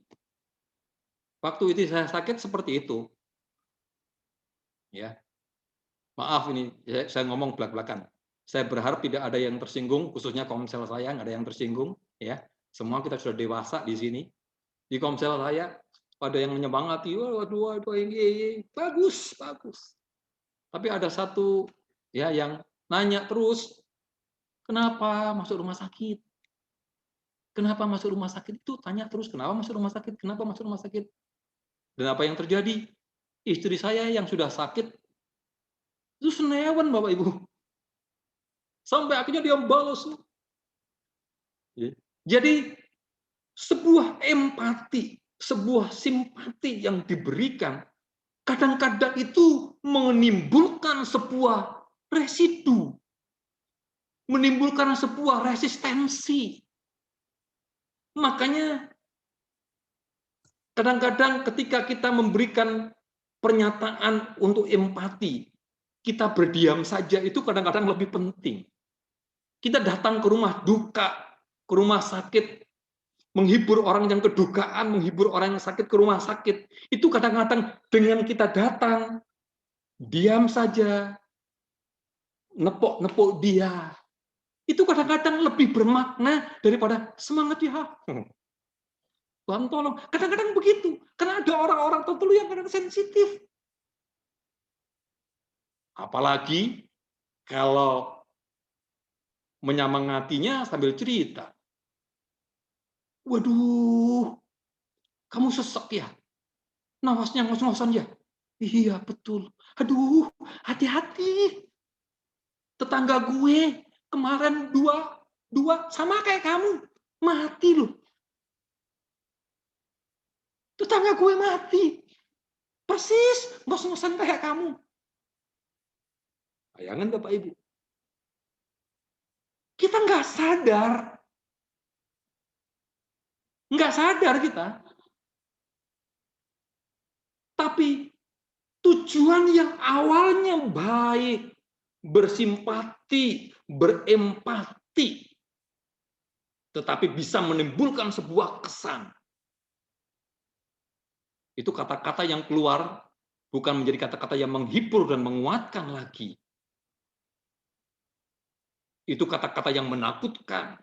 Waktu itu saya sakit seperti itu, ya. Maaf ini saya ngomong belak-belakan. Saya berharap tidak ada yang tersinggung, khususnya komsel saya nggak ada yang tersinggung, ya. Semua kita sudah dewasa di sini. Di komsel saya ada yang menyemangati, waduh, bagus, bagus. Tapi ada satu ya yang nanya terus, kenapa masuk rumah sakit? Kenapa masuk rumah sakit? Itu tanya terus, kenapa masuk rumah sakit? Kenapa masuk rumah sakit? Dan apa yang terjadi? Istri saya yang sudah sakit, itu senewan Bapak Ibu. Sampai akhirnya dia balas. Jadi sebuah empati, sebuah simpati yang diberikan, kadang-kadang itu menimbulkan sebuah residu, menimbulkan sebuah resistensi. Makanya kadang-kadang ketika kita memberikan pernyataan untuk empati, kita berdiam saja itu kadang-kadang lebih penting. Kita datang ke rumah duka, ke rumah sakit, menghibur orang yang kedukaan, menghibur orang yang sakit ke rumah sakit. Itu kadang-kadang dengan kita datang, diam saja, nepok-nepok dia. Itu kadang-kadang lebih bermakna daripada semangat ya. Tuhan tolong. Kadang-kadang begitu. Karena ada orang-orang tertentu yang kadang sensitif. Apalagi kalau menyemangatinya sambil cerita. Waduh, kamu sesek ya? Nafasnya ngos-ngosan ya? Iya, betul. Aduh, hati-hati. Tetangga gue kemarin dua sama kayak kamu. Mati loh. Tetangga gue mati. Persis, ngos-ngosan kayak kamu. Bayangkan Bapak Ibu. Kita nggak sadar. Nggak sadar kita. Tapi tujuan yang awalnya baik, bersimpati, berempati, tetapi bisa menimbulkan sebuah kesan. Itu kata-kata yang keluar bukan menjadi kata-kata yang menghibur dan menguatkan lagi. Itu kata-kata yang menakutkan.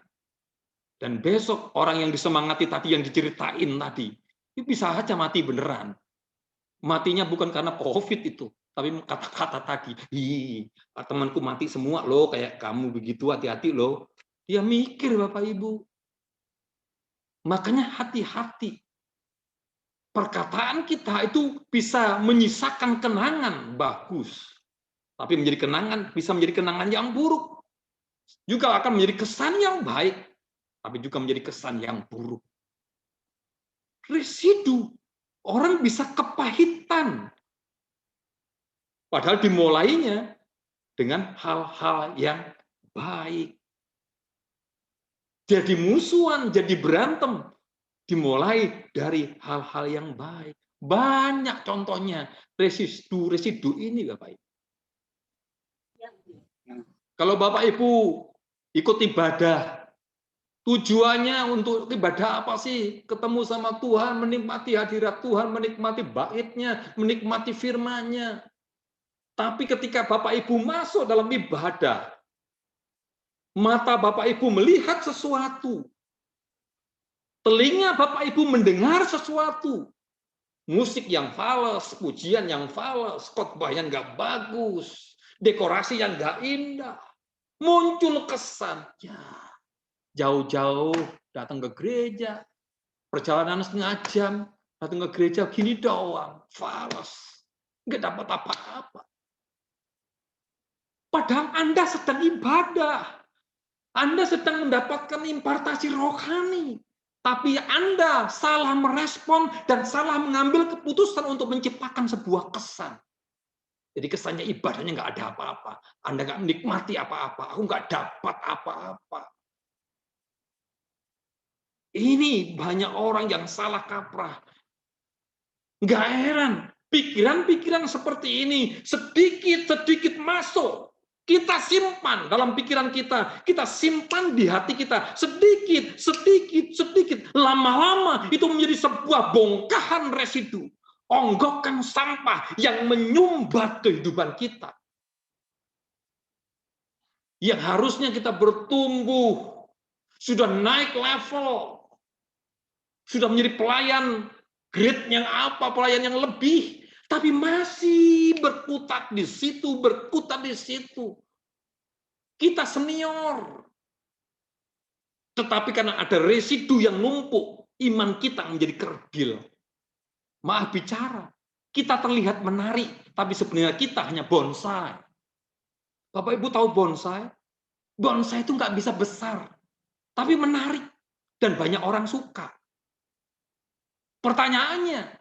Dan besok orang yang disemangati tadi, yang diceritain tadi, itu bisa aja mati beneran. Matinya bukan karena COVID itu, tapi kata-kata tadi. Temanku mati semua loh, kayak kamu begitu, hati-hati loh. Dia mikir Bapak Ibu. Makanya hati-hati. Perkataan kita itu bisa menyisakan kenangan bagus. Tapi menjadi kenangan, bisa menjadi kenangan yang buruk. Juga akan menjadi kesan yang baik, tapi juga menjadi kesan yang buruk. Residu, orang bisa kepahitan. Padahal dimulainya dengan hal-hal yang baik. Jadi musuhan, jadi berantem, dimulai dari hal-hal yang baik. Banyak contohnya residu ini Bapak Ibu. Kalau Bapak Ibu ikut ibadah, tujuannya untuk ibadah apa sih? Ketemu sama Tuhan, menikmati hadirat Tuhan, menikmati baitnya, menikmati firman-Nya. Tapi ketika Bapak Ibu masuk dalam ibadah, mata Bapak Ibu melihat sesuatu, telinga Bapak Ibu mendengar sesuatu, musik yang fals, pujian yang fals, khotbah yang nggak bagus, dekorasi yang nggak indah, muncul kesan, ya jauh-jauh datang ke gereja, perjalanan setengah jam, Datang ke gereja gini doang, falas. Nggak dapat apa-apa. Padahal Anda sedang ibadah. Anda sedang mendapatkan impartasi rohani. Tapi Anda salah merespon dan salah mengambil keputusan untuk menciptakan sebuah kesan. Jadi kesannya ibadahnya nggak ada apa-apa. Anda nggak menikmati apa-apa. Aku nggak dapat apa-apa. Ini banyak orang yang salah kaprah. Nggak heran. Pikiran-pikiran seperti ini sedikit-sedikit masuk. Kita simpan dalam pikiran kita simpan di hati kita, sedikit, lama-lama itu menjadi sebuah bongkahan residu, onggokan sampah yang menyumbat kehidupan kita. Yang harusnya kita bertumbuh, sudah naik level, sudah menjadi pelayan, grade yang apa, pelayan yang lebih, tapi masih berkutat di situ, Kita senior. Tetapi karena ada residu yang numpuk, iman kita menjadi kerdil. Maaf bicara, kita terlihat menarik, tapi sebenarnya kita hanya bonsai. Bapak Ibu tahu bonsai? Bonsai itu nggak bisa besar, tapi menarik. Dan banyak orang suka. Pertanyaannya,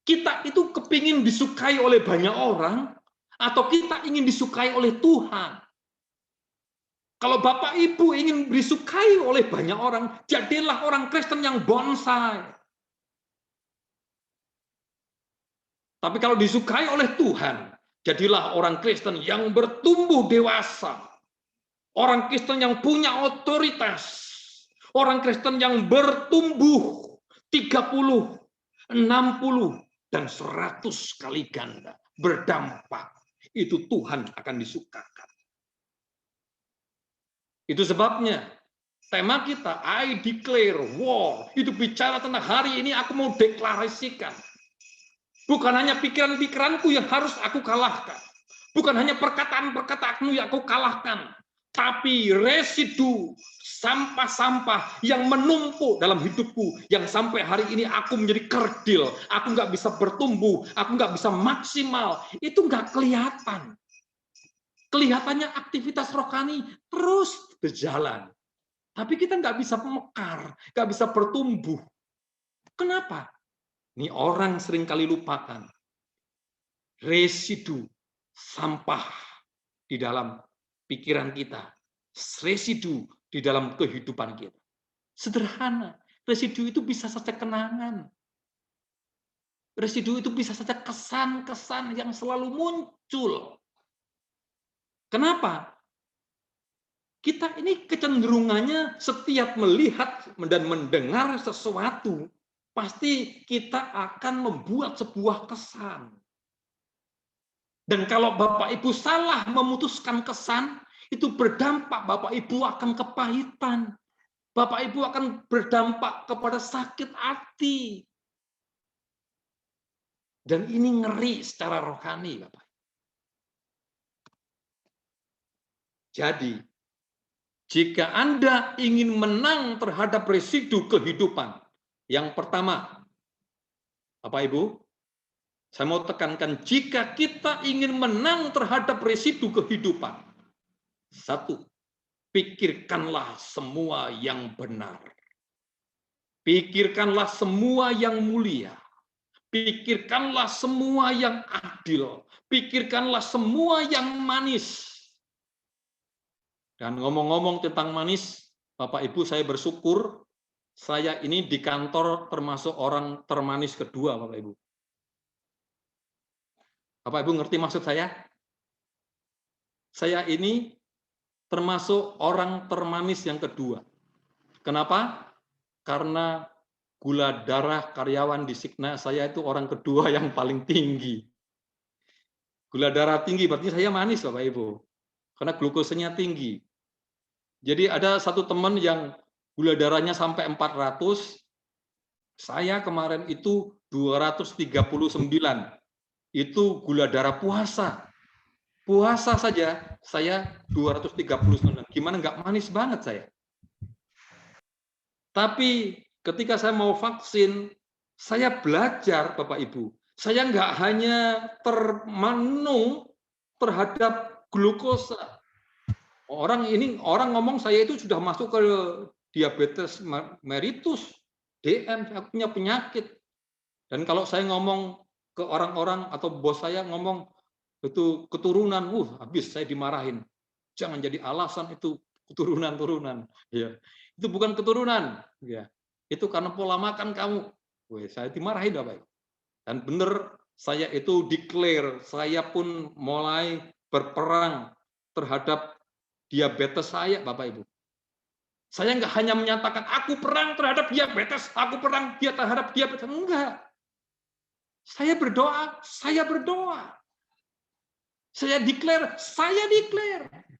kita itu kepingin disukai oleh banyak orang, atau kita ingin disukai oleh Tuhan? Kalau Bapak Ibu ingin disukai oleh banyak orang, jadilah orang Kristen yang bonsai. Tapi kalau disukai oleh Tuhan, jadilah orang Kristen yang bertumbuh dewasa. Orang Kristen yang punya otoritas. Orang Kristen yang bertumbuh 30, 60, dan 100 kali ganda. Berdampak. Itu Tuhan akan disukakan. Itu sebabnya tema kita, I declare war. Itu bicara tentang hari ini aku mau deklarasikan. Bukan hanya pikiran-pikiranku yang harus aku kalahkan. Bukan hanya perkataan-perkataanmu yang aku kalahkan. Tapi residu sampah-sampah yang menumpuk dalam hidupku. Yang sampai hari ini aku menjadi kerdil. Aku nggak bisa bertumbuh. Aku nggak bisa maksimal. Itu nggak kelihatan. Kelihatannya aktivitas rohani terus berjalan. Tapi kita nggak bisa mekar, nggak bisa bertumbuh. Kenapa? Ini orang seringkali lupakan. Residu sampah di dalam pikiran kita. Residu di dalam kehidupan kita. Sederhana. Residu itu bisa saja kenangan. Residu itu bisa saja kesan-kesan yang selalu muncul. Kenapa? Kita ini kecenderungannya setiap melihat dan mendengar sesuatu, pasti kita akan membuat sebuah kesan. Dan kalau Bapak Ibu salah memutuskan kesan, itu berdampak Bapak Ibu akan kepahitan. Bapak Ibu akan berdampak kepada sakit hati. Dan ini ngeri secara rohani, Bapak. Jadi, jika Anda ingin menang terhadap residu kehidupan, yang pertama, Bapak Ibu, saya mau tekankan, jika kita ingin menang terhadap residu kehidupan, satu, pikirkanlah semua yang benar. Pikirkanlah semua yang mulia. Pikirkanlah semua yang adil. Pikirkanlah semua yang manis. Dan ngomong-ngomong tentang manis, Bapak Ibu, saya bersyukur saya ini di kantor termasuk orang termanis kedua, Bapak Ibu. Bapak Ibu ngerti maksud saya? Saya ini termasuk orang termanis yang kedua. Kenapa? Karena gula darah karyawan di Signa, saya itu orang kedua yang paling tinggi. Gula darah tinggi berarti saya manis, Bapak Ibu. Karena glukosanya tinggi. Jadi ada satu teman yang gula darahnya sampai 400, saya kemarin itu 239. Itu gula darah puasa. Puasa saja saya 239. Gimana nggak manis banget saya. Tapi ketika saya mau vaksin, Saya belajar, Bapak Ibu. Saya nggak hanya termanung terhadap glukosa. Orang ngomong saya itu sudah masuk ke diabetes mellitus, DM, saya punya penyakit. Dan kalau saya ngomong ke orang-orang atau bos saya ngomong itu keturunan, habis saya dimarahin. Jangan jadi alasan itu keturunan. Ya. Itu bukan keturunan, ya. Itu karena pola makan kamu. Saya dimarahin, Bapak. Dan benar, saya itu declare, saya pun mulai berperang terhadap diabetes saya, Bapak Ibu. Saya nggak hanya menyatakan aku perang terhadap diabetes, aku perang terhadap diabetes, enggak. Saya berdoa. Saya declare.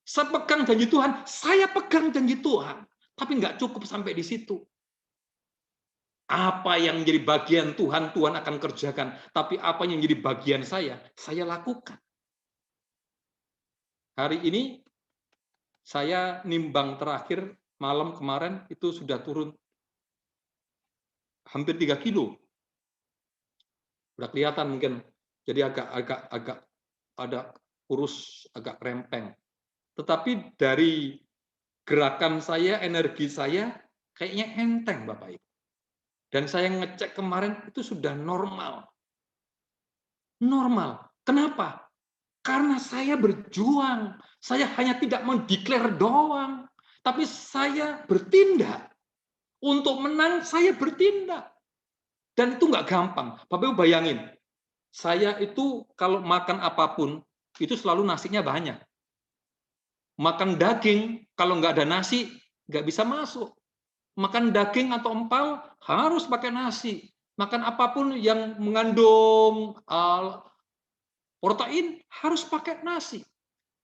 Saya pegang janji Tuhan, saya pegang janji Tuhan. Tapi nggak cukup sampai di situ. Apa yang menjadi bagian Tuhan, Tuhan akan kerjakan. Tapi apa yang menjadi bagian saya lakukan. Hari ini, saya nimbang terakhir, malam kemarin, itu sudah turun hampir 3 kilo. Udah kelihatan mungkin, jadi agak ada kurus, agak rempeng. Tetapi dari gerakan saya, energi saya, kayaknya enteng, Bapak Ibu. Dan saya ngecek kemarin itu sudah normal. Normal. Kenapa? Karena saya berjuang. Saya hanya tidak mendeklar doang. Tapi saya bertindak. Untuk menang, saya bertindak. Dan itu nggak gampang. Bapak Ibu bayangin. Saya itu kalau makan apapun, itu selalu nasinya banyak. Makan daging, kalau nggak ada nasi, nggak bisa masuk. Makan daging atau empal harus pakai nasi. Makan apapun yang mengandung protein harus pakai nasi.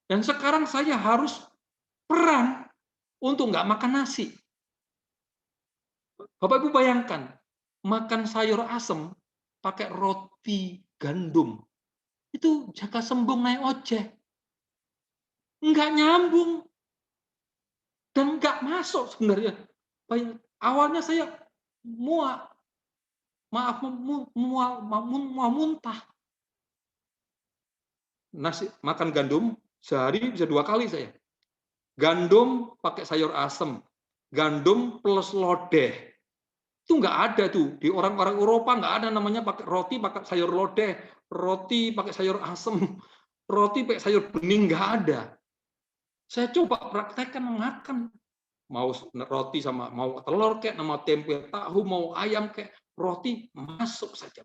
Dan sekarang saya harus perang untuk nggak makan nasi. Bapak Ibu bayangkan, makan sayur asem pakai roti gandum. Itu jaka sembung naik ojek. Nggak nyambung. Dan nggak masuk sebenarnya. Awalnya saya muak, muntah. Nasi makan gandum sehari bisa 2 kali saya. Gandum pakai sayur asem, gandum plus lodeh. Itu nggak ada tuh di orang-orang Eropa, nggak ada namanya pakai roti pakai sayur lodeh, roti pakai sayur asem, roti pakai sayur bening, nggak ada. Saya coba praktekkan makan. Mau roti sama mau telur kayak, mau tempe tahu, mau ayam kayak, roti masuk saja.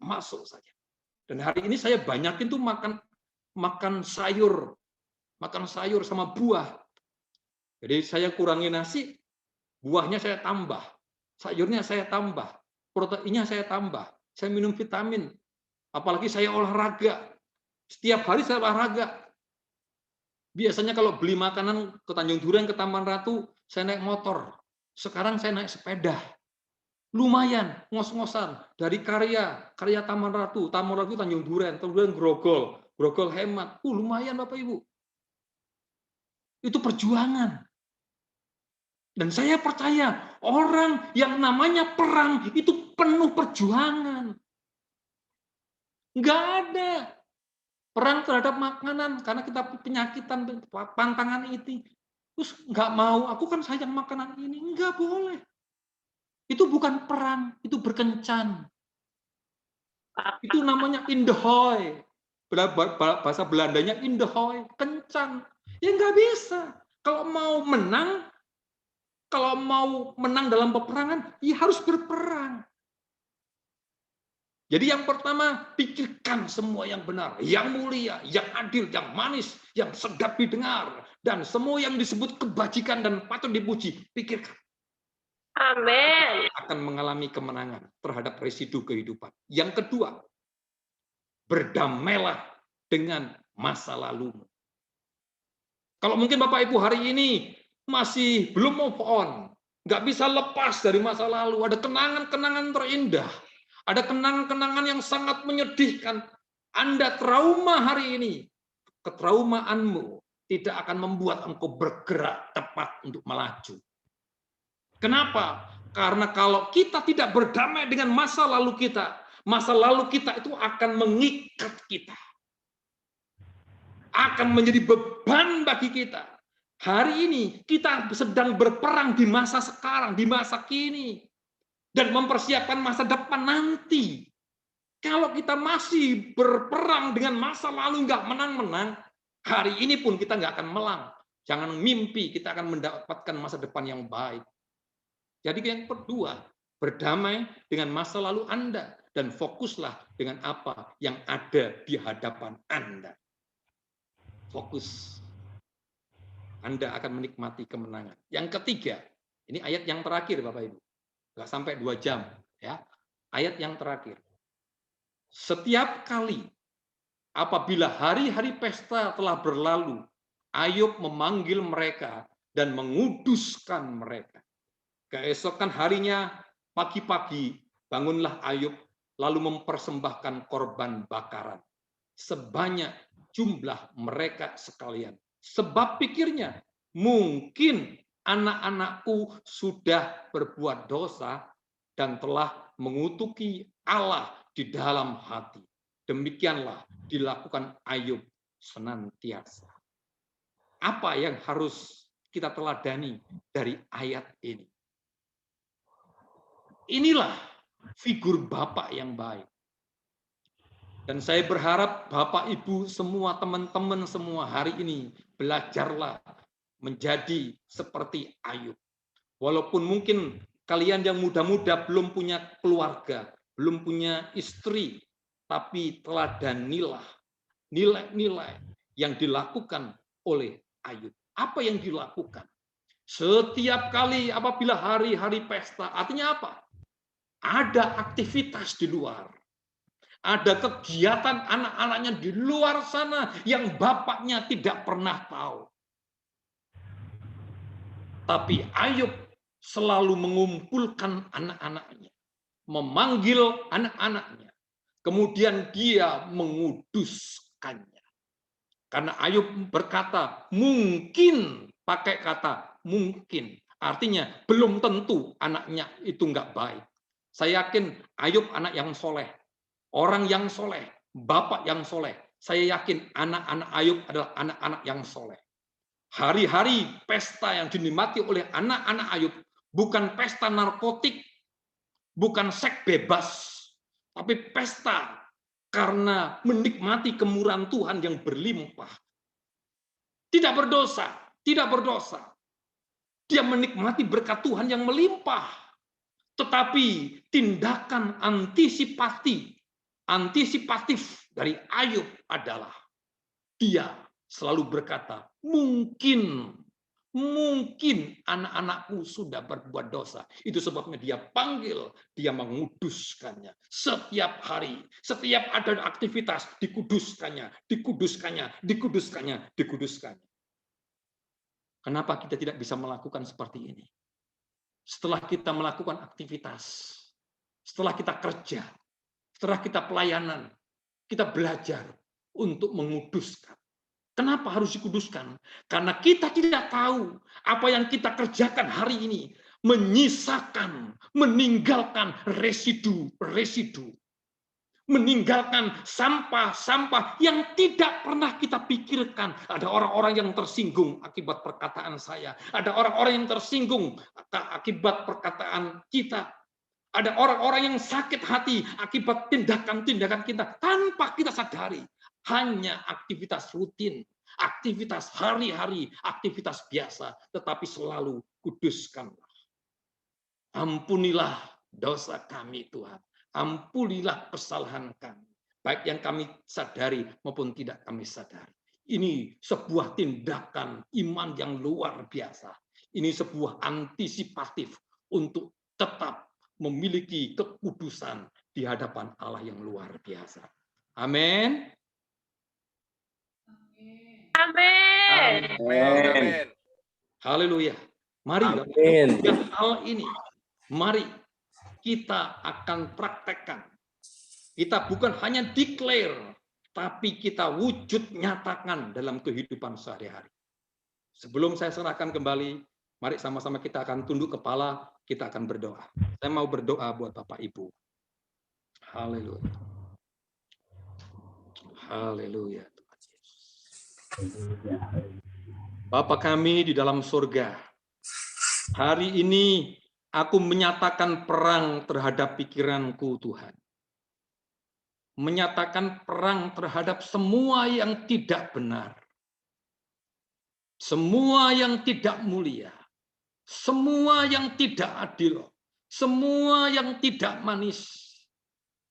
Dan hari ini saya banyakin tuh makan sayur sama buah. Jadi saya kurangi nasi, buahnya saya tambah, sayurnya saya tambah, proteinnya saya tambah, saya minum vitamin, apalagi saya olahraga, setiap hari saya olahraga. Biasanya kalau beli makanan ke Tanjung Duren, ke Taman Ratu, saya naik motor. Sekarang saya naik sepeda. Lumayan, ngos-ngosan. Dari karya Taman Ratu Tanjung Duren Grogol hemat. Lumayan Bapak Ibu. Itu perjuangan. Dan saya percaya, orang yang namanya perang itu penuh perjuangan. Nggak ada. Perang terhadap makanan, karena kita penyakitan, pantangan itu. Terus nggak mau, aku kan sayang makanan ini. Nggak boleh. Itu bukan perang, itu berkencan. Itu namanya indehoy. Bahasa Belandanya indehoy, kencan. Ya nggak bisa. Kalau mau menang dalam peperangan, ya harus berperang. Jadi yang pertama, pikirkan semua yang benar, yang mulia, yang adil, yang manis, yang sedap didengar, dan semua yang disebut kebajikan dan patut dipuji, pikirkan. Amin. Akan mengalami kemenangan terhadap residu kehidupan. Yang kedua, berdamailah dengan masa lalumu. Kalau mungkin Bapak Ibu hari ini masih belum move on, nggak bisa lepas dari masa lalu, ada kenangan-kenangan terindah, ada kenangan-kenangan yang sangat menyedihkan. Anda trauma hari ini, ketraumaanmu tidak akan membuat engkau bergerak tepat untuk melaju. Kenapa? Karena kalau kita tidak berdamai dengan masa lalu kita itu akan mengikat kita. Akan menjadi beban bagi kita. Hari ini kita sedang berperang di masa sekarang, di masa kini. Dan mempersiapkan masa depan nanti. Kalau kita masih berperang dengan masa lalu nggak menang-menang, hari ini pun kita nggak akan menang. Jangan mimpi kita akan mendapatkan masa depan yang baik. Jadi yang kedua, berdamai dengan masa lalu Anda dan fokuslah dengan apa yang ada di hadapan Anda. Fokus. Anda akan menikmati kemenangan. Yang ketiga, ini ayat yang terakhir Bapak Ibu. Nggak sampai 2 jam. Ya. Ayat yang terakhir. Setiap kali apabila hari-hari pesta telah berlalu, Ayub memanggil mereka dan menguduskan mereka. Keesokan harinya, pagi-pagi, bangunlah Ayub, lalu mempersembahkan korban bakaran. Sebanyak jumlah mereka sekalian. Sebab pikirnya, mungkin anak-anakku sudah berbuat dosa dan telah mengutuki Allah di dalam hati. Demikianlah dilakukan Ayub senantiasa. Apa yang harus kita teladani dari ayat ini? Inilah figur Bapak yang baik. Dan saya berharap Bapak, Ibu, semua teman-teman semua hari ini belajarlah menjadi seperti Ayub. Walaupun mungkin kalian yang muda-muda belum punya keluarga, belum punya istri, tapi teladanilah nilai-nilai yang dilakukan oleh Ayub. Apa yang dilakukan? Setiap kali apabila hari-hari pesta, artinya apa? Ada aktivitas di luar. Ada kegiatan anak-anaknya di luar sana yang bapaknya tidak pernah tahu. Tapi Ayub selalu mengumpulkan anak-anaknya, memanggil anak-anaknya, kemudian dia menguduskannya. Karena Ayub berkata, mungkin, pakai kata mungkin, artinya belum tentu anaknya itu nggak baik. Saya yakin Ayub anak yang soleh, orang yang soleh, bapak yang soleh. Saya yakin anak-anak Ayub adalah anak-anak yang soleh. Hari-hari pesta yang dinikmati oleh anak-anak Ayub bukan pesta narkotik, bukan seks bebas, tapi pesta karena menikmati kemurahan Tuhan yang berlimpah. Tidak berdosa, tidak berdosa. Dia menikmati berkat Tuhan yang melimpah. Tetapi tindakan antisipatif dari Ayub adalah dia selalu berkata, mungkin anak-anakku sudah berbuat dosa. Itu sebabnya dia panggil, dia menguduskannya. Setiap hari, setiap ada aktivitas, dikuduskannya. Kenapa kita tidak bisa melakukan seperti ini? Setelah kita melakukan aktivitas, setelah kita kerja, setelah kita pelayanan, kita belajar untuk menguduskan. Kenapa harus dikuduskan? Karena kita tidak tahu apa yang kita kerjakan hari ini menyisakan, meninggalkan residu, meninggalkan sampah-sampah yang tidak pernah kita pikirkan. Ada orang-orang yang tersinggung akibat perkataan saya. Ada orang-orang yang tersinggung akibat perkataan kita. Ada orang-orang yang sakit hati akibat tindakan-tindakan kita tanpa kita sadari. Hanya aktivitas rutin, aktivitas hari-hari, aktivitas biasa, tetapi selalu kuduskanlah. Ampunilah dosa kami, Tuhan. Ampunilah kesalahan kami, baik yang kami sadari maupun tidak kami sadari. Ini sebuah tindakan iman yang luar biasa. Ini sebuah antisipatif untuk tetap memiliki kekudusan di hadapan Allah yang luar biasa. Amin. Amin. Amin. Haleluya. Mari Amin. hal ini, mari kita akan praktekkan. Kita bukan hanya declare, tapi kita wujud nyatakan dalam kehidupan sehari-hari. Sebelum saya serahkan kembali, Mari sama-sama kita akan tunduk kepala, kita akan berdoa. Saya mau berdoa buat Bapak Ibu. Haleluya. Haleluya. Bapa kami di dalam surga, hari ini aku menyatakan perang terhadap pikiranku, Tuhan. Menyatakan perang terhadap semua yang tidak benar. Semua yang tidak mulia. Semua yang tidak adil. Semua yang tidak manis.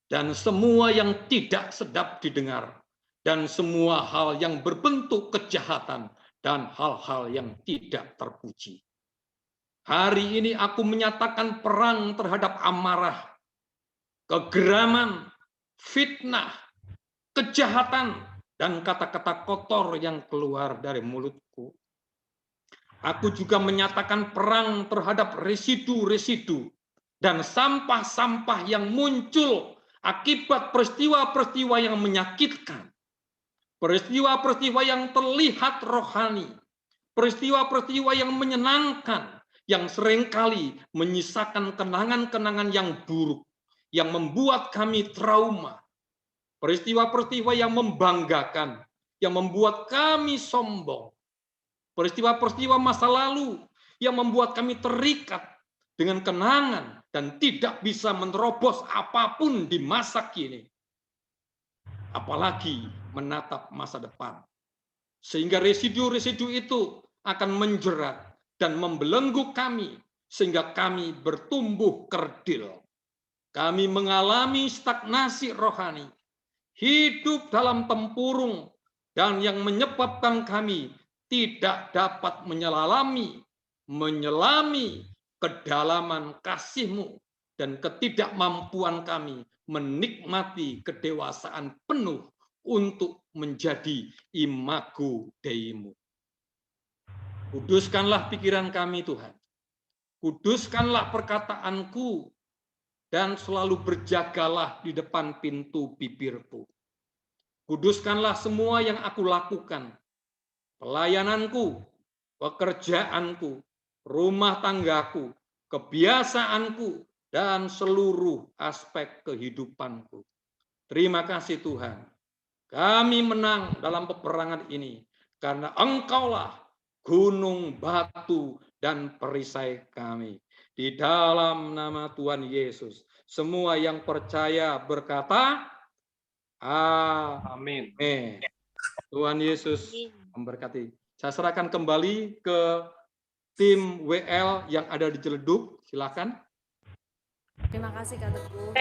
Dan semua yang tidak sedap didengar. Dan semua hal yang berbentuk kejahatan. Dan hal-hal yang tidak terpuji. Hari ini aku menyatakan perang terhadap amarah, kegeraman, fitnah, kejahatan, dan kata-kata kotor yang keluar dari mulutku. Aku juga menyatakan perang terhadap residu-residu dan sampah-sampah yang muncul akibat peristiwa-peristiwa yang menyakitkan. Peristiwa-peristiwa yang terlihat rohani. Peristiwa-peristiwa yang menyenangkan, yang seringkali menyisakan kenangan-kenangan yang buruk, yang membuat kami trauma. Peristiwa-peristiwa yang membanggakan, yang membuat kami sombong. Peristiwa-peristiwa masa lalu yang membuat kami terikat dengan kenangan dan tidak bisa menerobos apapun di masa kini. Apalagi menatap masa depan. Sehingga residu-residu itu akan menjerat dan membelenggu kami sehingga kami bertumbuh kerdil. Kami mengalami stagnasi rohani, hidup dalam tempurung, dan yang menyebabkan kami tidak dapat menyelami kedalaman kasih-Mu dan ketidakmampuan kami menikmati kedewasaan penuh untuk menjadi imago Dei-Mu. Kuduskanlah pikiran kami, Tuhan. Kuduskanlah perkataanku dan selalu berjagalah di depan pintu bibirku. Kuduskanlah semua yang aku lakukan. Pelayananku, pekerjaanku, rumah tanggaku, kebiasaanku, dan seluruh aspek kehidupanku. Terima kasih Tuhan. Kami menang dalam peperangan ini karena Engkaulah gunung, batu, dan perisai kami. Di dalam nama Tuhan Yesus, semua yang percaya berkata, amin. Tuhan Yesus memberkati. Saya serahkan kembali ke tim WL yang ada di Ciledug. Silakan. Terima kasih Kak Teguh.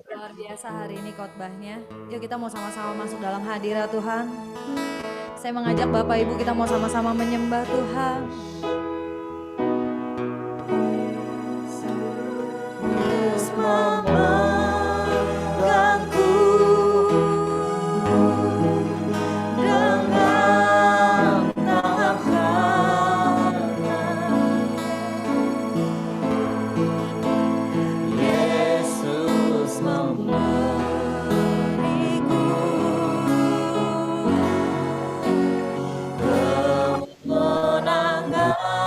Luar biasa hari ini khotbahnya. Yuk kita mau sama-sama masuk dalam hadirat Tuhan. Saya mengajak Bapak Ibu kita mau sama-sama menyembah Tuhan. Terus memegangku dengan tangan kanan. Yesus memberiku kemenangan.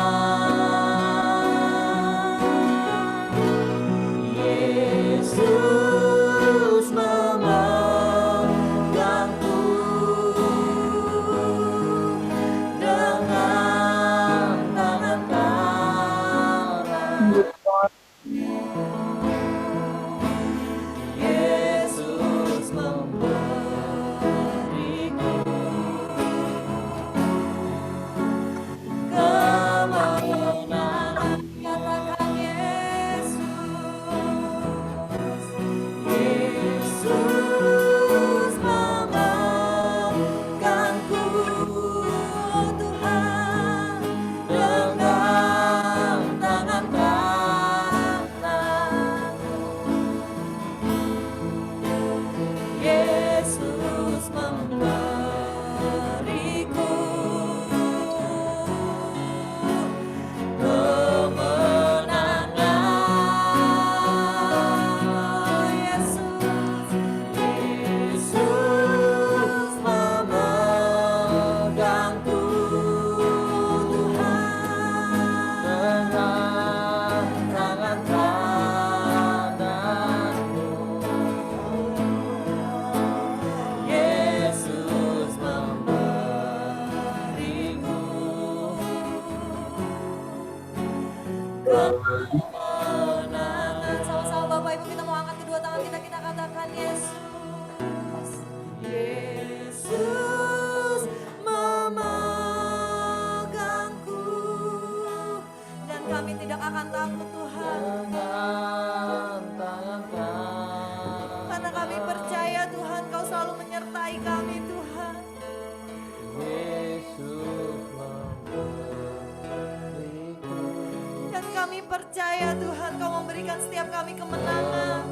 percaya Tuhan Kau memberikan setiap kami kemenangan.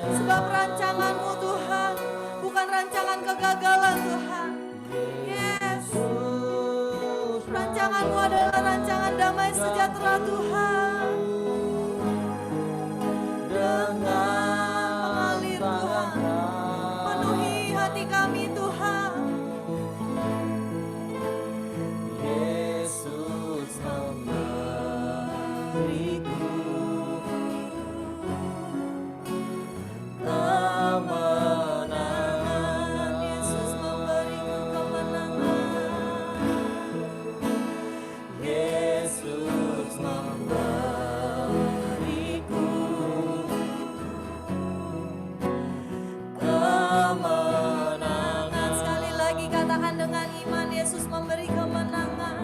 Sebab rancangan-Mu Tuhan bukan rancangan kegagalan Tuhan. Yes. Rancangan-Mu adalah rancangan damai sejahtera Tuhan. Mengalir Tuhan, penuhi hati kami Tuhan. Yesus memberiku kemenangan. Yesus memberiku kemenangan. Yesus memberiku kemenangan. Sekali lagi katakan dengan iman, Yesus memberi kemenangan.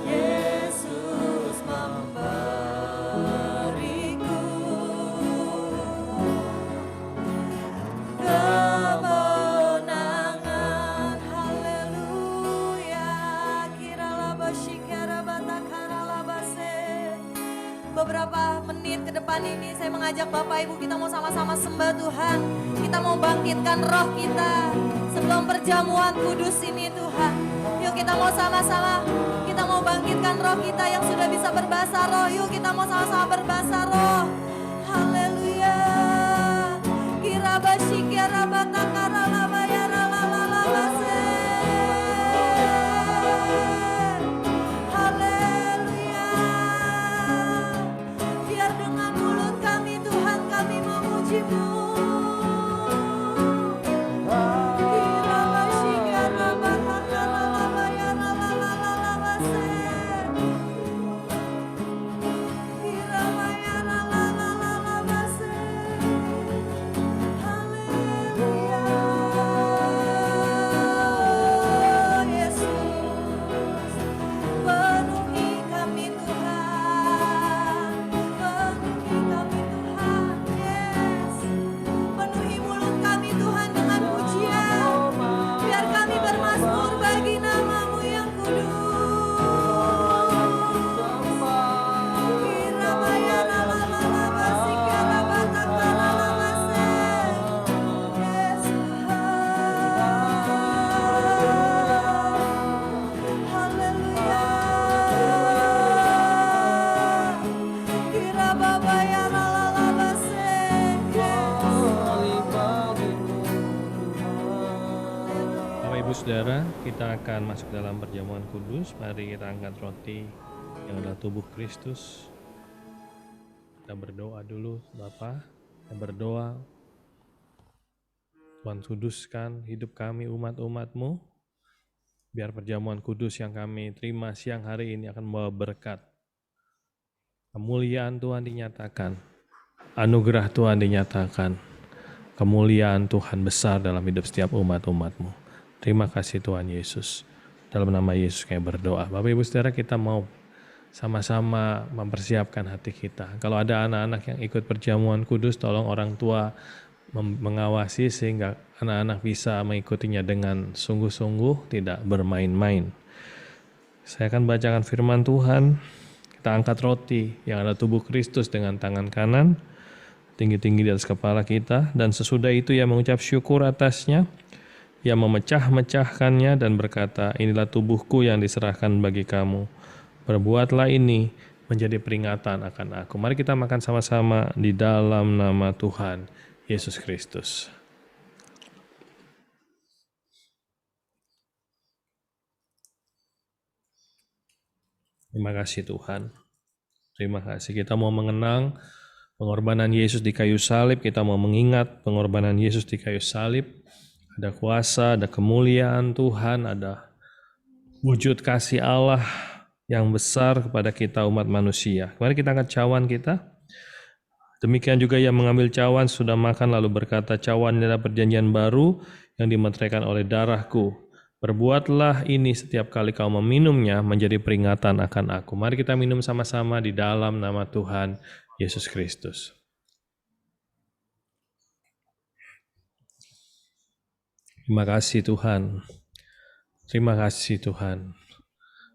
Yesus memberiku kemenangan. Haleluya. Kiralabasyikarabatakaralabase. Beberapa menit ke depan ini saya mengajak Bapak Ibu, kita mau sama-sama sembah Tuhan. Kita mau bangkitkan roh kita sebelum perjamuan kudus ini Tuhan. Yuk kita mau sama-sama, kita mau bangkitkan roh kita yang sudah bisa berbahasa roh. Yuk kita mau sama-sama berbahasa roh. Haleluya. Kirabasyikarabatakaralayaralalabase. Haleluya. Biar dengan mulut kami Tuhan kami memuji-Mu. Saudara, kita akan masuk dalam perjamuan kudus. Mari kita angkat roti yang adalah tubuh Kristus. Kita berdoa dulu, Bapa. Kita berdoa, Tuhan kuduskan hidup kami umat-umat-Mu. Biar perjamuan kudus yang kami terima siang hari ini akan membawa berkat. Kemuliaan Tuhan dinyatakan. Anugerah Tuhan dinyatakan. Kemuliaan Tuhan besar dalam hidup setiap umat-umat-Mu. Terima kasih Tuhan Yesus. Dalam nama Yesus kami berdoa. Bapak Ibu Saudara, kita mau sama-sama mempersiapkan hati kita. Kalau ada anak-anak yang ikut perjamuan kudus, tolong orang tua mengawasi sehingga anak-anak bisa mengikutinya dengan sungguh-sungguh, tidak bermain-main. Saya akan bacakan firman Tuhan. Kita angkat roti yang ada tubuh Kristus dengan tangan kanan, tinggi-tinggi di atas kepala kita, dan sesudah itu ia mengucap syukur atasnya. Ia memecah-mecahkannya dan berkata, inilah tubuhku yang diserahkan bagi kamu. Perbuatlah ini menjadi peringatan akan aku. Mari kita makan sama-sama di dalam nama Tuhan Yesus Kristus. Terima kasih Tuhan. Terima kasih. Kita mau mengenang pengorbanan Yesus di kayu salib. Kita mau mengingat pengorbanan Yesus di kayu salib. Ada kuasa, ada kemuliaan Tuhan, ada wujud kasih Allah yang besar kepada kita umat manusia. Mari kita angkat cawan kita. Demikian juga ia mengambil cawan, sudah makan lalu berkata, cawan adalah perjanjian baru yang dimeteraikan oleh darahku. Perbuatlah ini setiap kali kau meminumnya menjadi peringatan akan aku. Mari kita minum sama-sama di dalam nama Tuhan Yesus Kristus. Terima kasih Tuhan. Terima kasih Tuhan.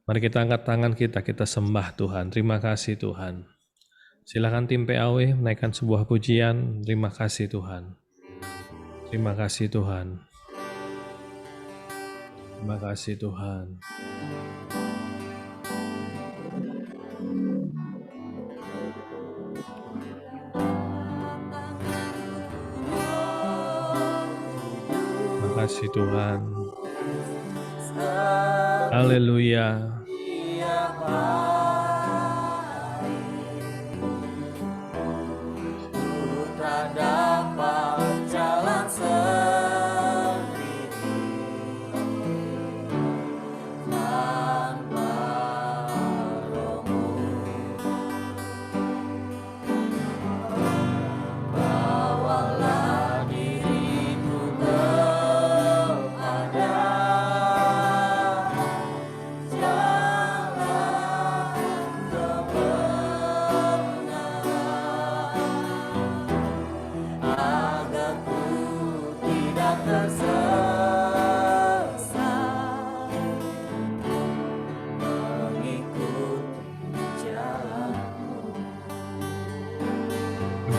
Mari kita angkat tangan kita sembah Tuhan. Terima kasih Tuhan. Silakan tim PAW menaikkan sebuah pujian. Terima kasih Tuhan. Terima kasih Tuhan. Terima kasih Tuhan. Terima kasih Tuhan. Haleluya.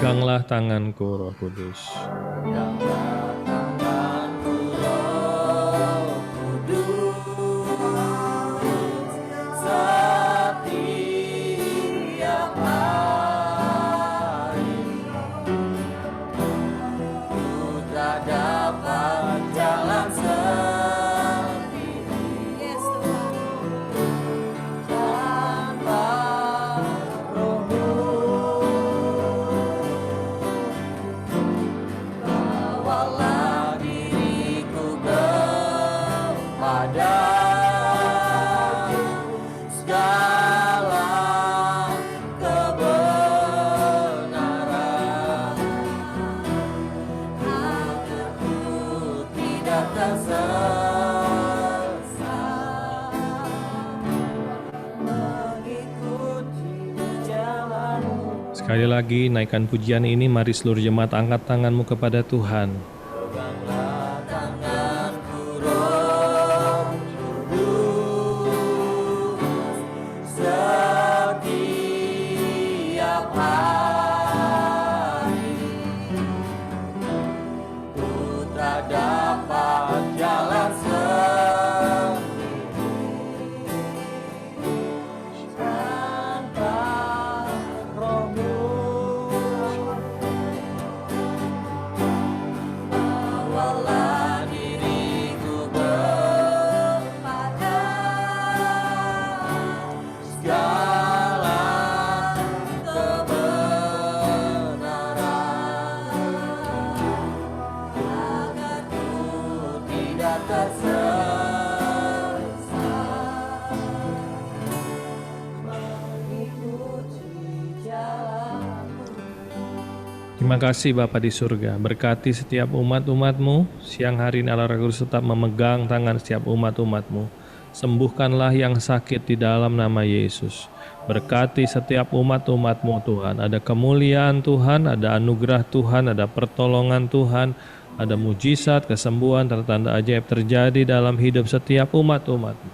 Peganglah tanganku, Roh Kudus. Sekali lagi naikkan pujian ini, mari seluruh jemaat angkat tanganmu kepada Tuhan. Terima kasih Bapa di surga, berkati setiap umat-umat-Mu. Siang hari ini Allah Roh Kudus tetap memegang tangan setiap umat-umat-Mu. Sembuhkanlah yang sakit di dalam nama Yesus. Berkati setiap umat-umat-Mu Tuhan. Ada kemuliaan Tuhan, ada anugerah Tuhan, ada pertolongan Tuhan, ada mujizat, kesembuhan, tanda-tanda ajaib terjadi dalam hidup setiap umat-umat-Mu.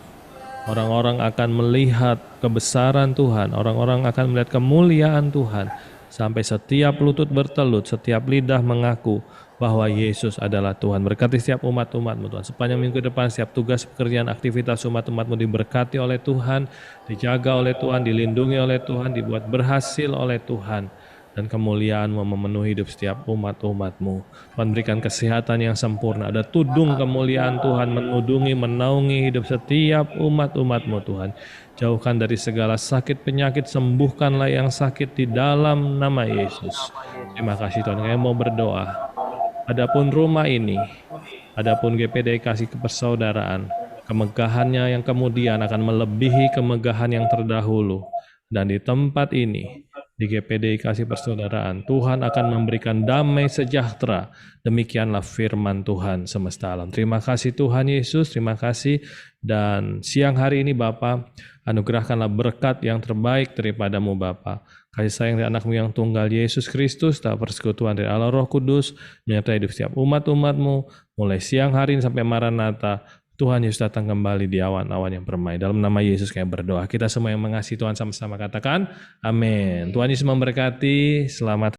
Orang-orang akan melihat kebesaran Tuhan, orang-orang akan melihat kemuliaan Tuhan. Sampai setiap lutut bertelut, setiap lidah mengaku bahwa Yesus adalah Tuhan. Berkati setiap umat-umat-Mu Tuhan. Sepanjang minggu depan, setiap tugas, pekerjaan, aktivitas umat-umat-Mu diberkati oleh Tuhan, dijaga oleh Tuhan, dilindungi oleh Tuhan, dibuat berhasil oleh Tuhan. Dan kemuliaan-Mu memenuhi hidup setiap umat-umat-Mu. Tuhan berikan kesehatan yang sempurna. Ada tudung kemuliaan Tuhan menudungi, menaungi hidup setiap umat-umat-Mu Tuhan. Jauhkan dari segala sakit penyakit, sembuhkanlah yang sakit di dalam nama Yesus. Terima kasih Tuhan. Kami mau berdoa. Adapun rumah ini, adapun GPD Kasih Persaudaraan, kemegahannya yang kemudian akan melebihi kemegahan yang terdahulu. Dan di tempat ini, di GPD Kasih Persaudaraan, Tuhan akan memberikan damai sejahtera. Demikianlah firman Tuhan semesta alam. Terima kasih Tuhan Yesus, terima kasih. Dan siang hari ini Bapa, anugerahkanlah berkat yang terbaik daripada-Mu Bapa. Kasih sayang dari anak-Mu yang tunggal Yesus Kristus, tak persekutuan dari Allah Roh Kudus, menyertai hidup setiap umat-umat-Mu, mulai siang hari ini sampai Maranatha. Tuhan Yesus datang kembali di awan-awan yang permai. Dalam nama Yesus kami berdoa. Kita semua yang mengasihi Tuhan sama-sama katakan amin. Tuhan Yesus memberkati. Selamat